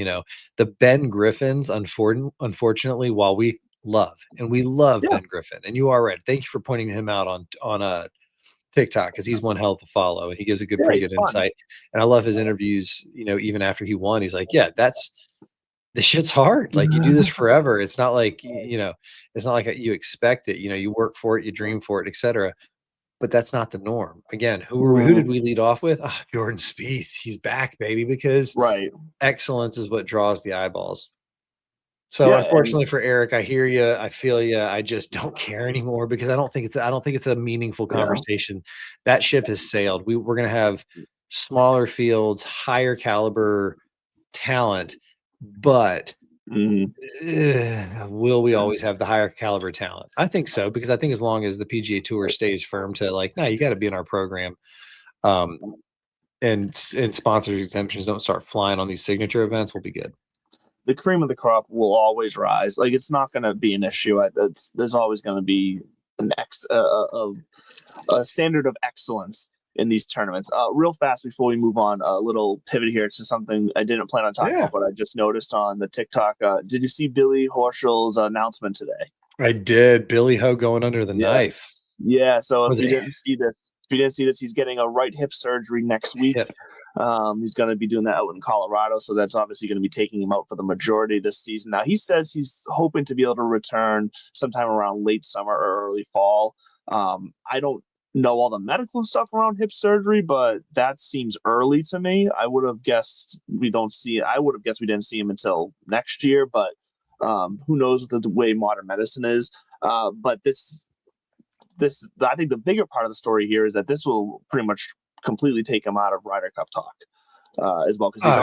The Ben Griffins, unfortunately, while we love Ben Griffin, and you are right. Thank you for pointing him out on TikTok because he's one hell of a follow and he gives a pretty good insight. And I love his interviews. Even after he won, he's like, "Yeah, the shit's hard. Like you do this forever. It's not like, it's not like you expect it. You work for it, you dream for it, etc. But that's not the norm. Again, who did we lead off with? Oh, Jordan Spieth. He's back, baby, because excellence is what draws the eyeballs. So unfortunately for Eric, I hear you. I feel you. I just don't care anymore because I don't think it's a meaningful conversation. That ship has sailed. We're going to have smaller fields, higher caliber talent. But will we always have the higher caliber talent? I think so, because I think as long as the PGA Tour stays firm to like, no, you got to be in our program, and sponsors exemptions don't start flying on these signature events, we'll be good. The cream of the crop will always rise. Like it's not going to be an issue. There's always going to be a standard of excellence in these tournaments. Real fast before we move on, a little pivot here to something I didn't plan on talking about, but I just noticed on the TikTok. Did you see Billy Horschel's announcement today? I did. Billy Ho going under the knife. Yeah. So if you didn't see this, he's getting a right hip surgery next week. He's going to be doing that out in Colorado. So that's obviously going to be taking him out for the majority of this season. Now he says he's hoping to be able to return sometime around late summer or early fall. I don't know all the medical stuff around hip surgery, but that seems early to me. I would have guessed we didn't see him until next year, but who knows with the way modern medicine is. But this, I think the bigger part of the story here is that this will pretty much completely take him out of Ryder Cup talk as well, because he's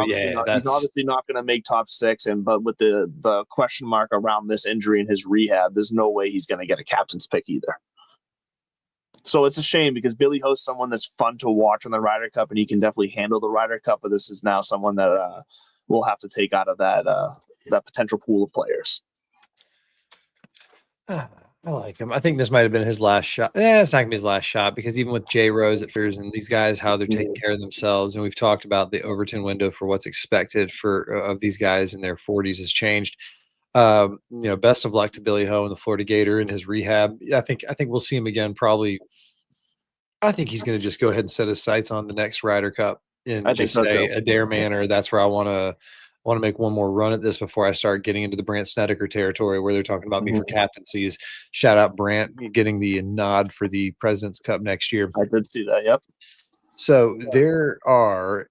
obviously not going to make top 6, but with the question mark around this injury and his rehab, there's no way he's going to get a captain's pick either. So it's a shame because Billy Ho's someone that's fun to watch on the Ryder Cup, and he can definitely handle the Ryder Cup. But this is now someone that we'll have to take out of that potential pool of players. I like him. I think this might have been his last shot. It's not gonna be his last shot because even with Jay Rose at Fears and these guys, how they're taking care of themselves, and we've talked about the Overton window for what's expected of these guys in their 40s has changed. Best of luck to Billy Ho and the Florida Gator in his rehab. I think we'll see him again. Probably. I think he's going to just go ahead and set his sights on the next Ryder Cup and just say Adair Manor. That's where I want to make one more run at this before I start getting into the Brant Snedeker territory where they're talking about me for captaincies. Shout out Brant getting the nod for the President's Cup next year. I did see that. Yep. So there are,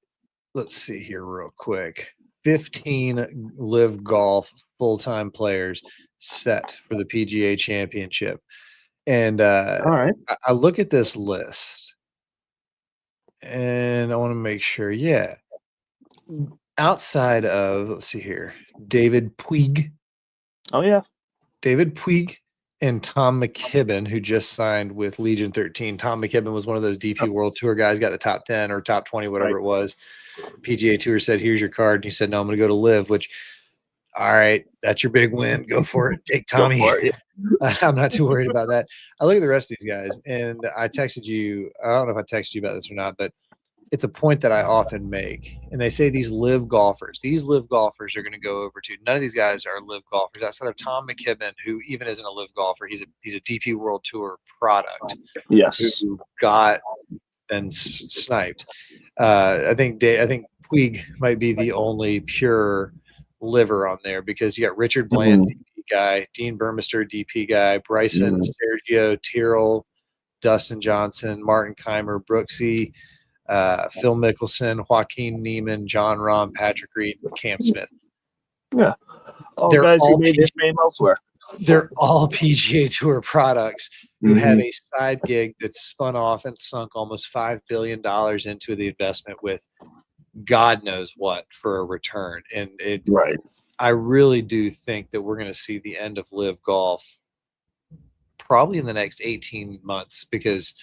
let's see here real quick. 15 Live Golf full-time players set for the PGA Championship. And all right, I look at this list and I want to make sure, outside of, let's see here, David Puig. Oh, yeah. David Puig and Tom McKibben, who just signed with Legion 13. Tom McKibben was one of those DP World Tour guys, got the top 10 or top 20, whatever it was. PGA Tour said, here's your card. And he said, no, I'm going to go to Live, which, all right, that's your big win. Go for it. Take Tommy. I'm not too worried about that. I look at the rest of these guys, and I texted you. I don't know if I texted you about this or not, but it's a point that I often make. And they say these Live golfers are going to go over to. None of these guys are Live golfers outside of Tom McKibben, who even isn't a Live golfer. He's a DP World Tour product. Yes. Who got and sniped. I think Puig might be the only pure liver on there because you got Richard Bland, DP guy, Dean Burmester, DP guy, Bryson, Sergio, Tyrrell, Dustin Johnson, Martin Keimer, Brooksy, Phil Mickelson, Joaquin Neiman, John Rahm, Patrick Reed, Cam Smith. Yeah. All They're guys all who made their fame elsewhere. They're all PGA Tour products who have a side gig that's spun off and sunk almost $5 billion into the investment with God knows what for a return. And I really do think that we're going to see the end of Live Golf probably in the next 18 months because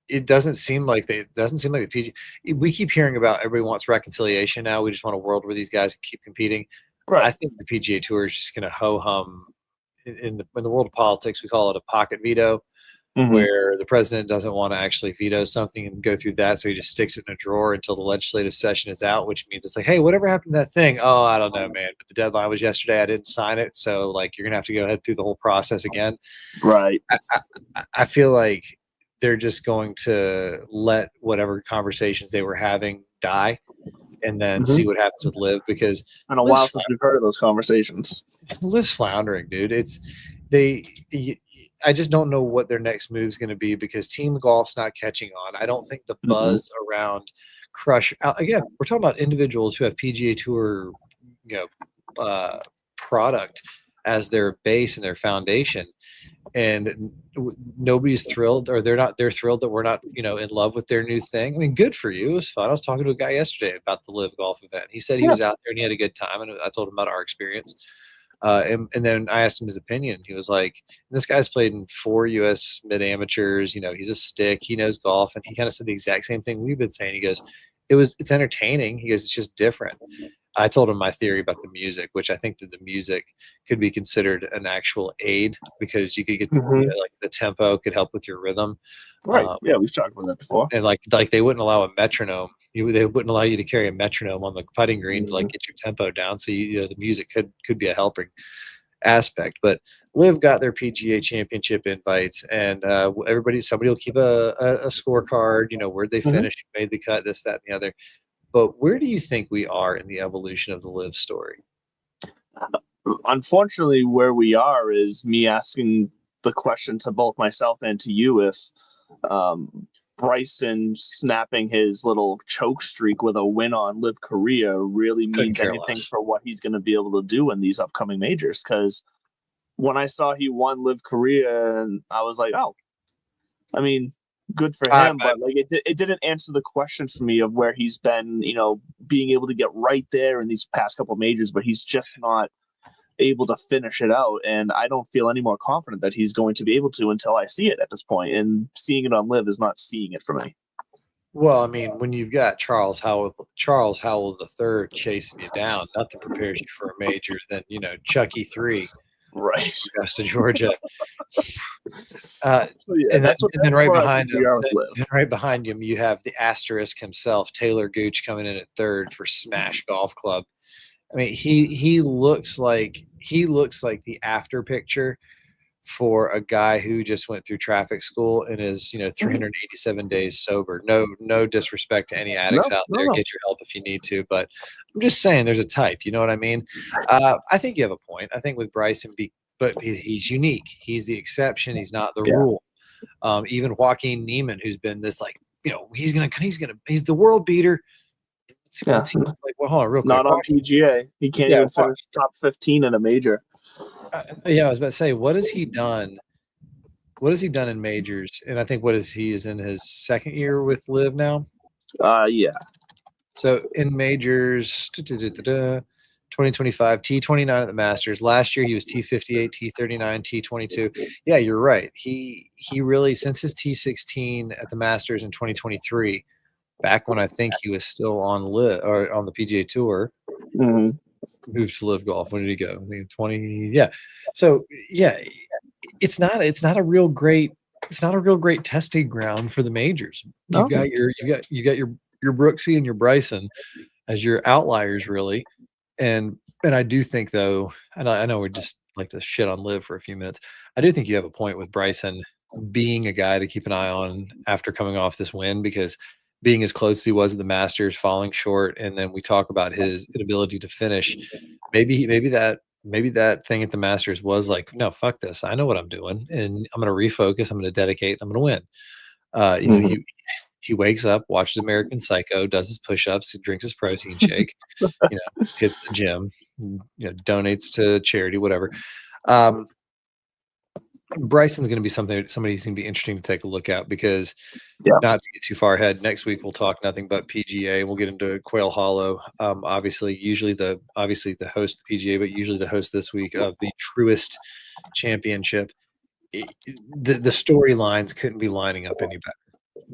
it doesn't seem like the PGA. We keep hearing about everybody wants reconciliation now. We just want a world where these guys keep competing. Right. I think the PGA Tour is just going to ho-hum. In the world of politics, we call it a pocket veto, where the president doesn't want to actually veto something and go through that, so he just sticks it in a drawer until the legislative session is out, which means it's like, hey, whatever happened to that thing? Oh, I don't know, man. But the deadline was yesterday. I didn't sign it, so like you're gonna have to go ahead through the whole process again. Right. I feel like they're just going to let whatever conversations they were having die. And then see what happens with Liv because it's been a while since we've heard of those conversations. Liv's floundering, dude. I just don't know what their next move is going to be because team golf's not catching on. I don't think the buzz around Crush again. We're talking about individuals who have PGA Tour, product as their base and their foundation. And nobody's thrilled, or they're thrilled that we're not, in love with their new thing. I mean, good for you. It was fun. I was talking to a guy yesterday about the Live Golf event. He said he was out there and he had a good time. And I told him about our experience. And then I asked him his opinion. He was like, this guy's played in 4 U.S. mid-amateurs. He's a stick. He knows golf. And he kind of said the exact same thing we've been saying. He goes, it's entertaining. He goes, it's just different. I told him my theory about the music, which I think that the music could be considered an actual aid because you could get the tempo could help with your rhythm. Right. Yeah, we've talked about that before. And like they wouldn't allow a metronome. They wouldn't allow you to carry a metronome on the putting green to get your tempo down. So the music could be a helping aspect. But Liv got their PGA Championship invites, and somebody will keep a scorecard. Where'd they finish? Who made the cut? This, that, and the other. But where do you think we are in the evolution of the Liv story? Unfortunately, where we are is me asking the question to both myself and to you if Bryson snapping his little choke streak with a win on Liv Korea really means anything for what he's going to be able to do in these upcoming majors. Because when I saw he won Liv Korea, and I was like, oh, I mean, good for him, but it didn't answer the question for me of where he's been, being able to get right there in these past couple of majors, but he's just not able to finish it out. And I don't feel any more confident that he's going to be able to until I see it at this point. And seeing it on Liv is not seeing it for me. Well, I mean, when you've got Charles Howell III chasing you down, nothing prepares you for a major than, Chucky 3. Right. Augusta, Georgia. And then right behind him, you have the asterisk himself, Taylor Gooch, coming in at 3rd for Smash Golf Club. I mean, he looks like the after picture for a guy who just went through traffic school and is 387 days sober. No disrespect to any addicts out there. Get your help if you need to, but I'm just saying there's a type. You know what I mean? I think you have a point. I think with Bryson, but he's unique. He's the exception. He's not the rule. Even Joaquin Neiman, who's been this he's the world beater. Yeah. Like, well, hold on, real quick. Not on PGA. He can't even finish top 15 in a major. I was about to say, what has he done? What has he done in majors? And I think he is in his 2nd year with Liv now. Yeah. So in majors, 2025, T29 at the Masters. Last year he was T58, T39, T22. Yeah, you're right. He really, since his T16 at the Masters in 2023, back when I think he was still on the PGA Tour, moved to Live Golf. When did he go? I think 20. Yeah. So yeah, it's not a real great testing ground for the majors. You've got your Brooksy and your Bryson as your outliers, really. And I do think, though, and I know we just like to shit on Liv for a few minutes. I do think you have a point with Bryson being a guy to keep an eye on after coming off this win, because being as close as he was at the Masters, falling short, and then we talk about his inability to finish. maybe that thing at the Masters was like, no, fuck this. I know what I'm doing, and I'm gonna refocus. I'm gonna dedicate. I'm gonna win. You know, he wakes up, watches American Psycho, does his push-ups, drinks his protein shake, you know, hits the gym, you know, donates to charity, whatever. Bryson's going to be somebody who's going to be interesting to take a look at because, not to get too far ahead, next week we'll talk nothing but PGA. We'll get into Quail Hollow. Obviously the host of the PGA, but usually the host this week of the Truist Championship. The storylines couldn't be lining up any better.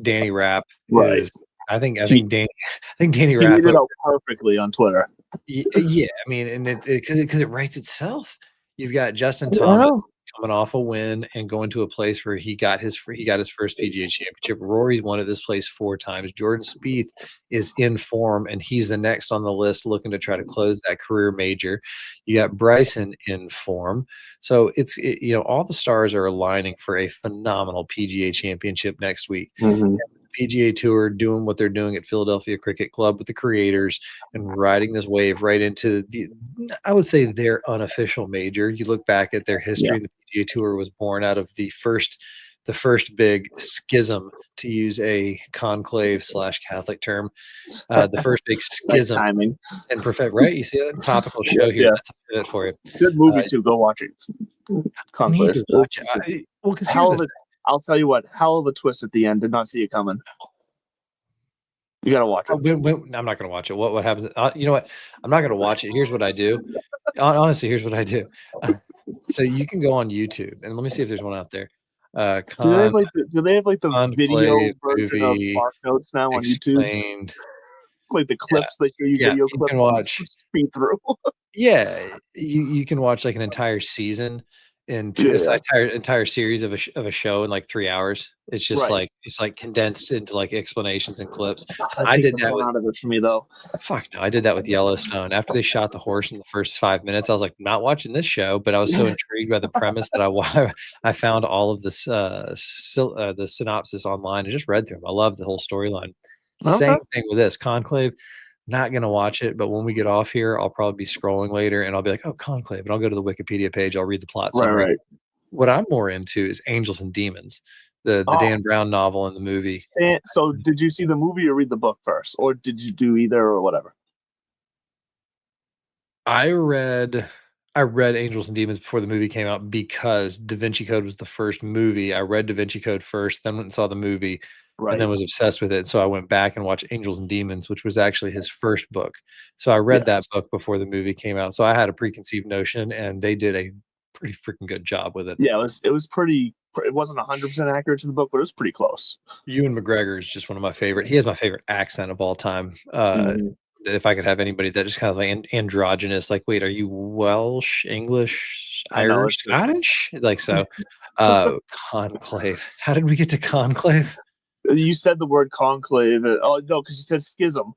Danny Rapp is. I think Danny Rapp hit it out perfectly on Twitter. Yeah, I mean, and because it writes itself. You've got Justin Thomas coming off a win and going to a place where he got his first PGA Championship. Rory's won at this place 4 times. Jordan Spieth is in form, and he's the next on the list, looking to try to close that career major. You got Bryson in form, so you know, all the stars are aligning for a phenomenal PGA Championship next week. PGA Tour doing what they're doing at Philadelphia Cricket Club with the creators and riding this wave right into I would say their unofficial major. You look back at their history, the PGA Tour was born out of the first big schism, to use a conclave / Catholic term, the first big schism. Nice timing. And perfect, right? You see that topical show here. Yes. That's it for you. Good movie too. Go watch it. Conclave. I'll tell you what, hell of a twist at the end. Did not see it coming. You got to watch it. I'm not going to watch it. What happens? You know what? I'm not going to watch it. Here's what I do. Honestly, here's what I do. So you can go on YouTube, and let me see if there's one out there. Do they have the video version of Spark Notes now on YouTube? Like the clips, they show you video clips. You can watch. Speed through. Yeah, you can watch like an entire season into this entire series of a show in like 3 hours. It's just like it's like condensed into like explanations and clips. I did that out of it for me though. Fuck no, I did that with Yellowstone. After they shot the horse in the first 5 minutes, I was like, not watching this show. But I was so intrigued by the premise that I found all of this the synopsis online and just read through them. I love the whole storyline. Same thing with this Conclave. Not going to watch it, but when we get off here, I'll probably be scrolling later and I'll be like, oh, Conclave. And I'll go to the Wikipedia page. I'll read the plot summary. Right. What I'm more into is Angels and Demons, the Dan Brown novel and the movie. So did you see the movie or read the book first? Or did you do either or whatever? I read Angels and Demons before the movie came out because Da Vinci Code was the first movie. I read Da Vinci Code first, then went and saw the movie. And then was obsessed with it. So I went back and watched Angels and Demons, which was actually his first book. So I read that book before the movie came out. So I had a preconceived notion, and they did a pretty freaking good job with it. Yeah, it was pretty. It wasn't 100% accurate to the book, but it was pretty close. Ewan McGregor is just one of my favorite. He has my favorite accent of all time. If I could have anybody that just kind of like androgynous, like, wait, are you Welsh, English, Irish, Scottish? Like so. Conclave. How did we get to Conclave? You said the word conclave. Oh no, because you said schism.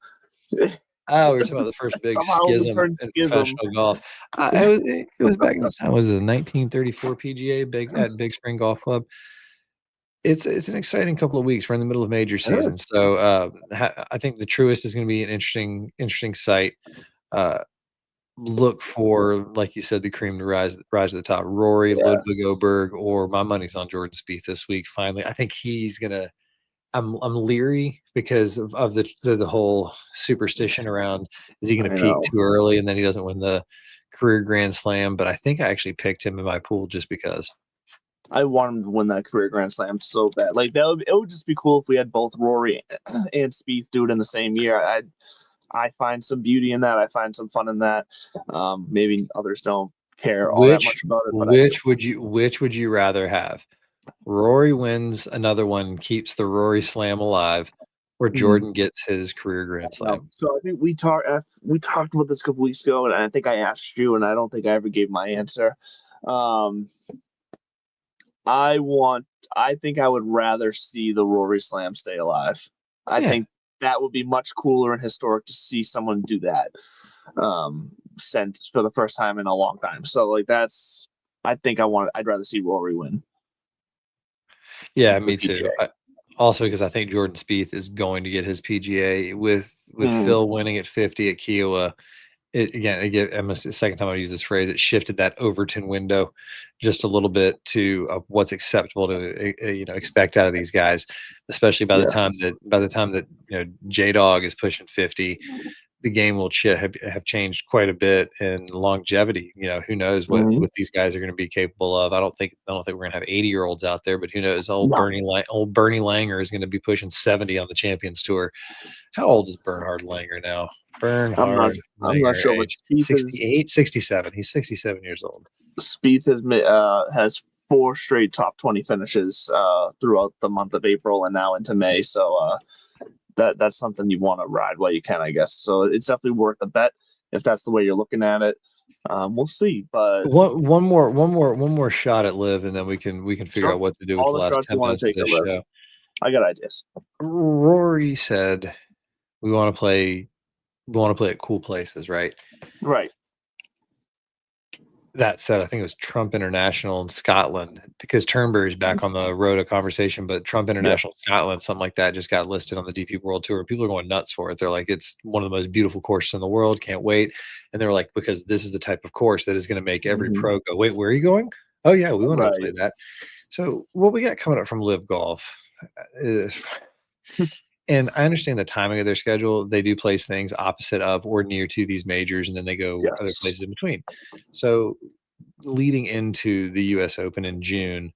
Oh, we were talking about the first big schism in professional golf. It was back in this time. It was a 1934 PGA at Big Spring Golf Club. It's an exciting couple of weeks. We're in the middle of major season, so I think the Truist is going to be an interesting site. Look for, like you said, the cream to rise to the top. Rory, Ludwig Oberg, or my money's on Jordan Spieth this week. Finally, I think he's gonna. I'm leery because of the whole superstition around, is he going to peak too early and then he doesn't win the career Grand Slam? But I think I actually picked him in my pool just because I want him to win that career Grand Slam so bad. Like it would just be cool if we had both Rory and Spieth do it in the same year. I find some beauty in that. I find some fun in that. Maybe others don't care all that much about it. But which would you rather have? Rory wins another one, keeps the Rory Slam alive, or Jordan gets his career Grand Slam. So I think we talked about this a couple weeks ago, and I think I asked you, and I don't think I ever gave my answer. I think I would rather see the Rory Slam stay alive. I think that would be much cooler and historic to see someone do that. Sent for the first time in a long time. So like I'd rather see Rory win. Yeah, me too. Also, because I think Jordan Spieth is going to get his PGA with Phil winning at 50 at Kiowa. the second time I use this phrase, it shifted that Overton window just a little bit of what's acceptable to expect out of these guys, especially by the time that J Dog is pushing 50, the game will have changed quite a bit in longevity. Who knows what these guys are going to be capable of. I don't think we're going to have 80-year-olds out there, but who knows? Old Bernie Langer is going to be pushing 70 on the Champions Tour. How old is Bernhard Langer now? I'm not sure, but 68, 67. He's 67 years old. Spieth has 4 straight top 20 finishes throughout the month of April and now into May. So that's something you want to ride while you can, I guess. So it's definitely worth a bet if that's the way you're looking at it. We'll see, but one more shot at Liv, and then we can figure out what to do with the last 10 minutes of this show. I got ideas. Rory said we want to play at cool places, right? Right. That said, I think it was Trump International in Scotland, because Turnberry's back on the road of conversation, but Trump International Scotland, something like that, just got listed on the DP World Tour. People are going nuts for it. They're like, it's one of the most beautiful courses in the world. Can't wait. And they're like, because this is the type of course that is going to make every pro go, wait, where are you going? Oh, yeah, we want to play that. So what we got coming up from Live Golf is... And I understand the timing of their schedule. They do place things opposite of or near to these majors, and then they go other places in between. So leading into the U.S. Open in June,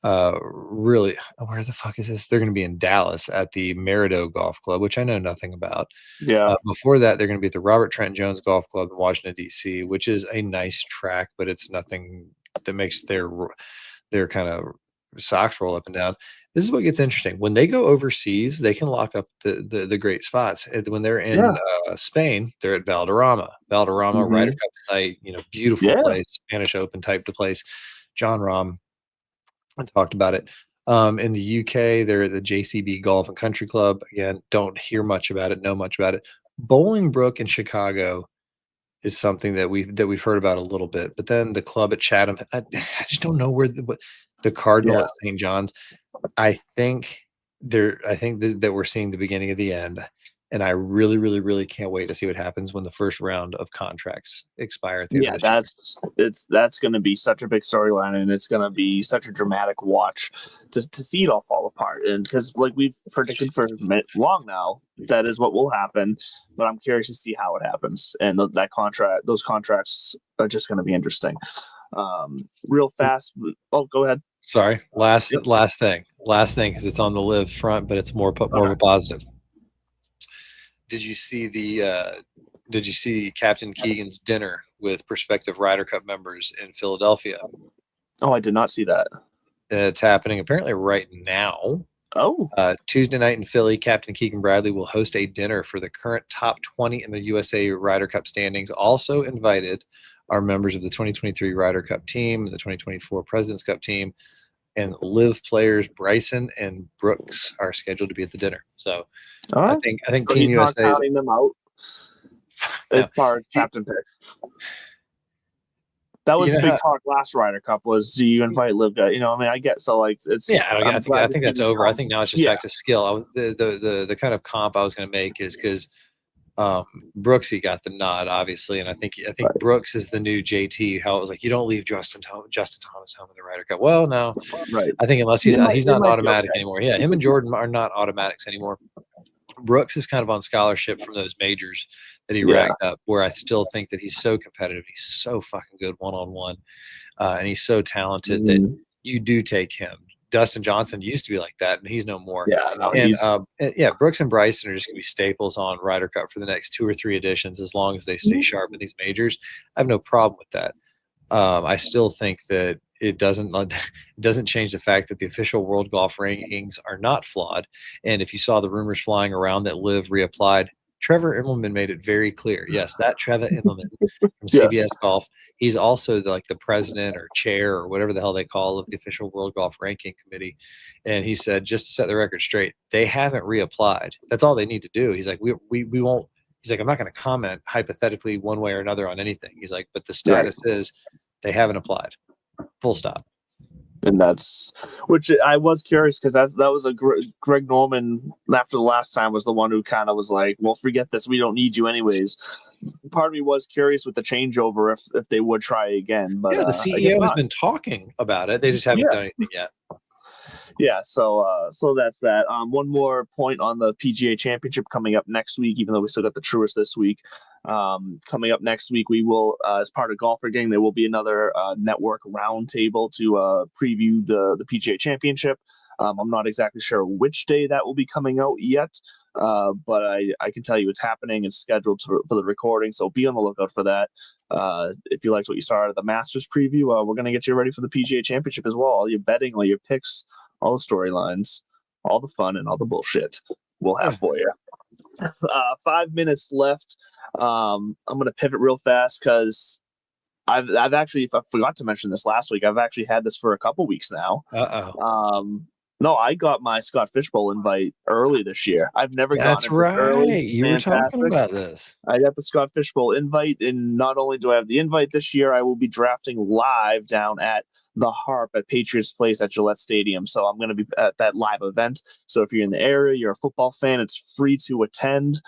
really, where the fuck is this? They're going to be in Dallas at the Merido Golf Club, which I know nothing about. Yeah. Before that, they're going to be at the Robert Trent Jones Golf Club in Washington, D.C., which is a nice track, but it's nothing that makes their kind of socks roll up and down. This is what gets interesting. When they go overseas, they can lock up the great spots. When they're in Spain, they're at Valderrama. Ryder Cup site, beautiful place, Spanish Open type of place. John Rahm talked about it. In the UK, they're at the JCB Golf and Country Club. Again, don't hear much about it, know much about it. Bolingbrook in Chicago is something that we've heard about a little bit. But then the club at Chatham, I just don't know where the Cardinal at St. John's. I think that we're seeing the beginning of the end, and I really, really, really can't wait to see what happens when the first round of contracts expire at the end of this that's going to be such a big storyline, and it's going to be such a dramatic watch to see it all fall apart. And because like we've predicted for long now, that is what will happen. But I'm curious to see how it happens, and those contracts are just going to be interesting. Real fast. Oh, go ahead. Sorry. Last thing, because it's on the Live front, but it's more of a positive. Did you see Captain Keegan's dinner with prospective Ryder Cup members in Philadelphia? Oh, I did not see that. It's happening apparently right now. Oh. Tuesday night in Philly, Captain Keegan Bradley will host a dinner for the current top 20 in the USA Ryder Cup standings. Also invited are members of the 2023 Ryder Cup team, the 2024 President's Cup team, and Live players Bryson and Brooks are scheduled to be at the dinner. So I think so Team USA is counting them out as far as captain picks. That was the big talk last Ryder Cup. Was do you invite Live guys? I get so like it's. Yeah, I think that's over. I think now it's just back to skill. The kind of comp I was going to make is because Brooksy got the nod, obviously, and I think Brooks is the new JT. How it was like, you don't leave Justin Thomas home in the Ryder Cup. Well, no, right. I think unless he's not automatic anymore. Yeah, him and Jordan are not automatics anymore. Brooks is kind of on scholarship from those majors that he racked up, where I still think that he's so competitive. He's so fucking good one-on-one, and he's so talented that you do take him. Dustin Johnson used to be like that, and he's no more. Brooks and Bryson are just going to be staples on Ryder Cup for the next 2 or 3 editions, as long as they stay sharp in these majors. I have no problem with that. I still think that it doesn't change the fact that the official world golf rankings are not flawed. And if you saw the rumors flying around that Liv reapplied, Trevor Immelman made it very clear. Yes, that Trevor Immelman from CBS Golf. He's also the president or chair or whatever the hell they call of the official World Golf Ranking Committee. And he said, just to set the record straight, they haven't reapplied. That's all they need to do. He's like, we won't. He's like, I'm not going to comment hypothetically one way or another on anything. He's like, but the status is they haven't applied. Full stop. And that's which I was curious because that was a Greg Norman after the last time was the one who kind of was like, well, forget this, we don't need you anyways. Part of me was curious with the changeover if they would try again, but yeah, the I guess CEO has not. been talking about it. They just haven't done anything yet. Yeah, so that's that. One more point on the PGA Championship coming up next week, even though we still got the Truist this week. Coming up next week, we will, as part of Golfer Gang, there will be another network roundtable to preview the PGA Championship. I'm not exactly sure which day that will be coming out yet, but I can tell you it's happening. It's scheduled for the recording, so be on the lookout for that. If you liked what you saw at the Masters preview, we're going to get you ready for the PGA Championship as well. All your betting, all your picks, all the storylines, all the fun, and all the bullshit we'll have for you. 5 minutes left. I'm going to pivot real fast because I've actually, I forgot to mention this last week. I've actually had this for a couple weeks now. No, I got my Scott Fishbowl invite early this year. I've never gotten it early. You were talking about this. I got the Scott Fishbowl invite, and not only do I have the invite this year, I will be drafting live down at the Harp at Patriots Place at Gillette Stadium. So I'm going to be at that live event. So if you're in the area, you're a football fan, it's free to attend.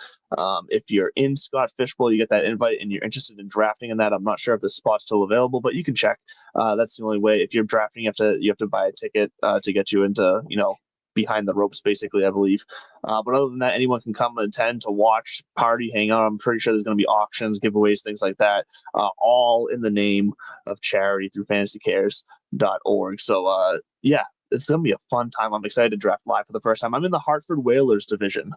If you're in Scott Fishbowl, you get that invite and you're interested in drafting in that. I'm not sure if the spot's still available, but you can check. That's the only way. If you're drafting, you have to buy a ticket to get you into, behind the ropes, basically, I believe. But other than that, anyone can come and attend to watch, party, hang out. I'm pretty sure there's going to be auctions, giveaways, things like that, all in the name of charity through fantasycares.org. So, yeah, it's going to be a fun time. I'm excited to draft live for the first time. I'm in the Hartford Whalers division,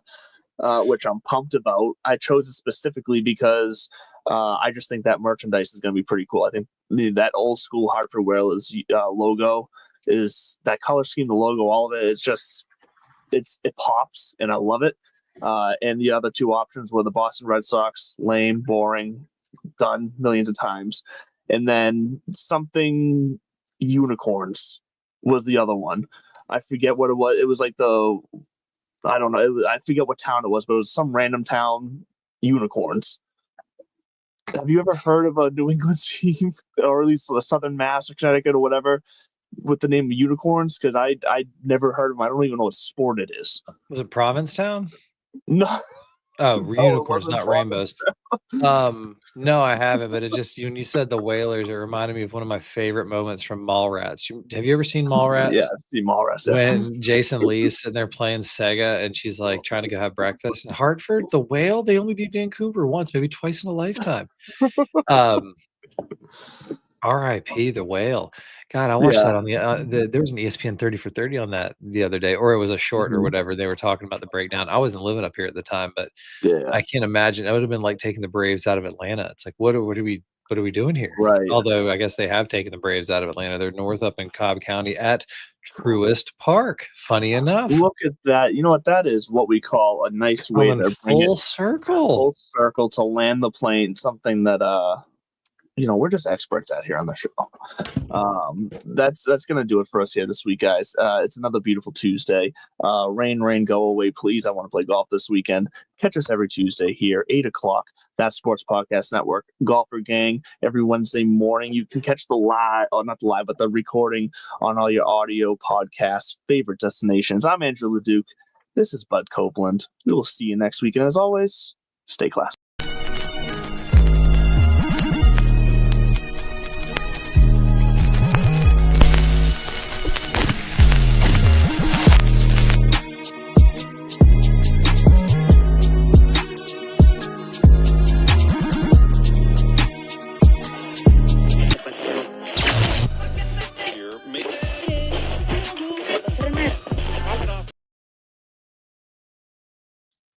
which I'm pumped about. I chose it specifically because I just think that merchandise is going to be pretty cool. I think that old school Hartford Whalers logo is that color scheme, the logo, all of it. It's just, it pops, and I love it. And the other two options were the Boston Red Sox, lame, boring, done millions of times. And then something unicorns was the other one. I forget what it was. It was like I don't know. I forget what town it was, but it was some random town unicorns. Have you ever heard of a New England team, or at least a Southern Mass or Connecticut or whatever, with the name Unicorns? Because I never heard of them. I don't even know what sport it is. Was it Provincetown? No. Oh, unicorns, not rainbows. No, I haven't. But it just, when you said the Whalers, it reminded me of one of my favorite moments from Mallrats. Have you ever seen Mallrats? Yeah, I've seen Mallrats. Yeah. When Jason Lee's sitting there playing Sega, and she's like trying to go have breakfast in Hartford, the Whale, they only beat Vancouver once, maybe twice in a lifetime. R.I.P. the Whale. God, I watched that on there was an ESPN 30 for 30 on that the other day, or it was a short or whatever. They were talking about the breakdown. I wasn't living up here at the time, but I can't imagine. It would have been like taking the Braves out of Atlanta. It's like, what are we doing here? Right. Although I guess they have taken the Braves out of Atlanta. They're north up in Cobb County at Truist Park. Funny enough. Look at that. You know what that is? What we call a nice way to bring full circle to land the plane. Something that we're just experts at here on the show. That's gonna do it for us here this week, guys. It's another beautiful Tuesday. Rain, go away, please. I want to play golf this weekend. Catch us every Tuesday here, 8:00. That's Sports Podcast Network. Golfer Gang every Wednesday morning. You can catch the recording on all your audio podcast favorite destinations. I'm Andrew LeDuc. This is Bud Copeland. We will see you next week, and as always, stay classy.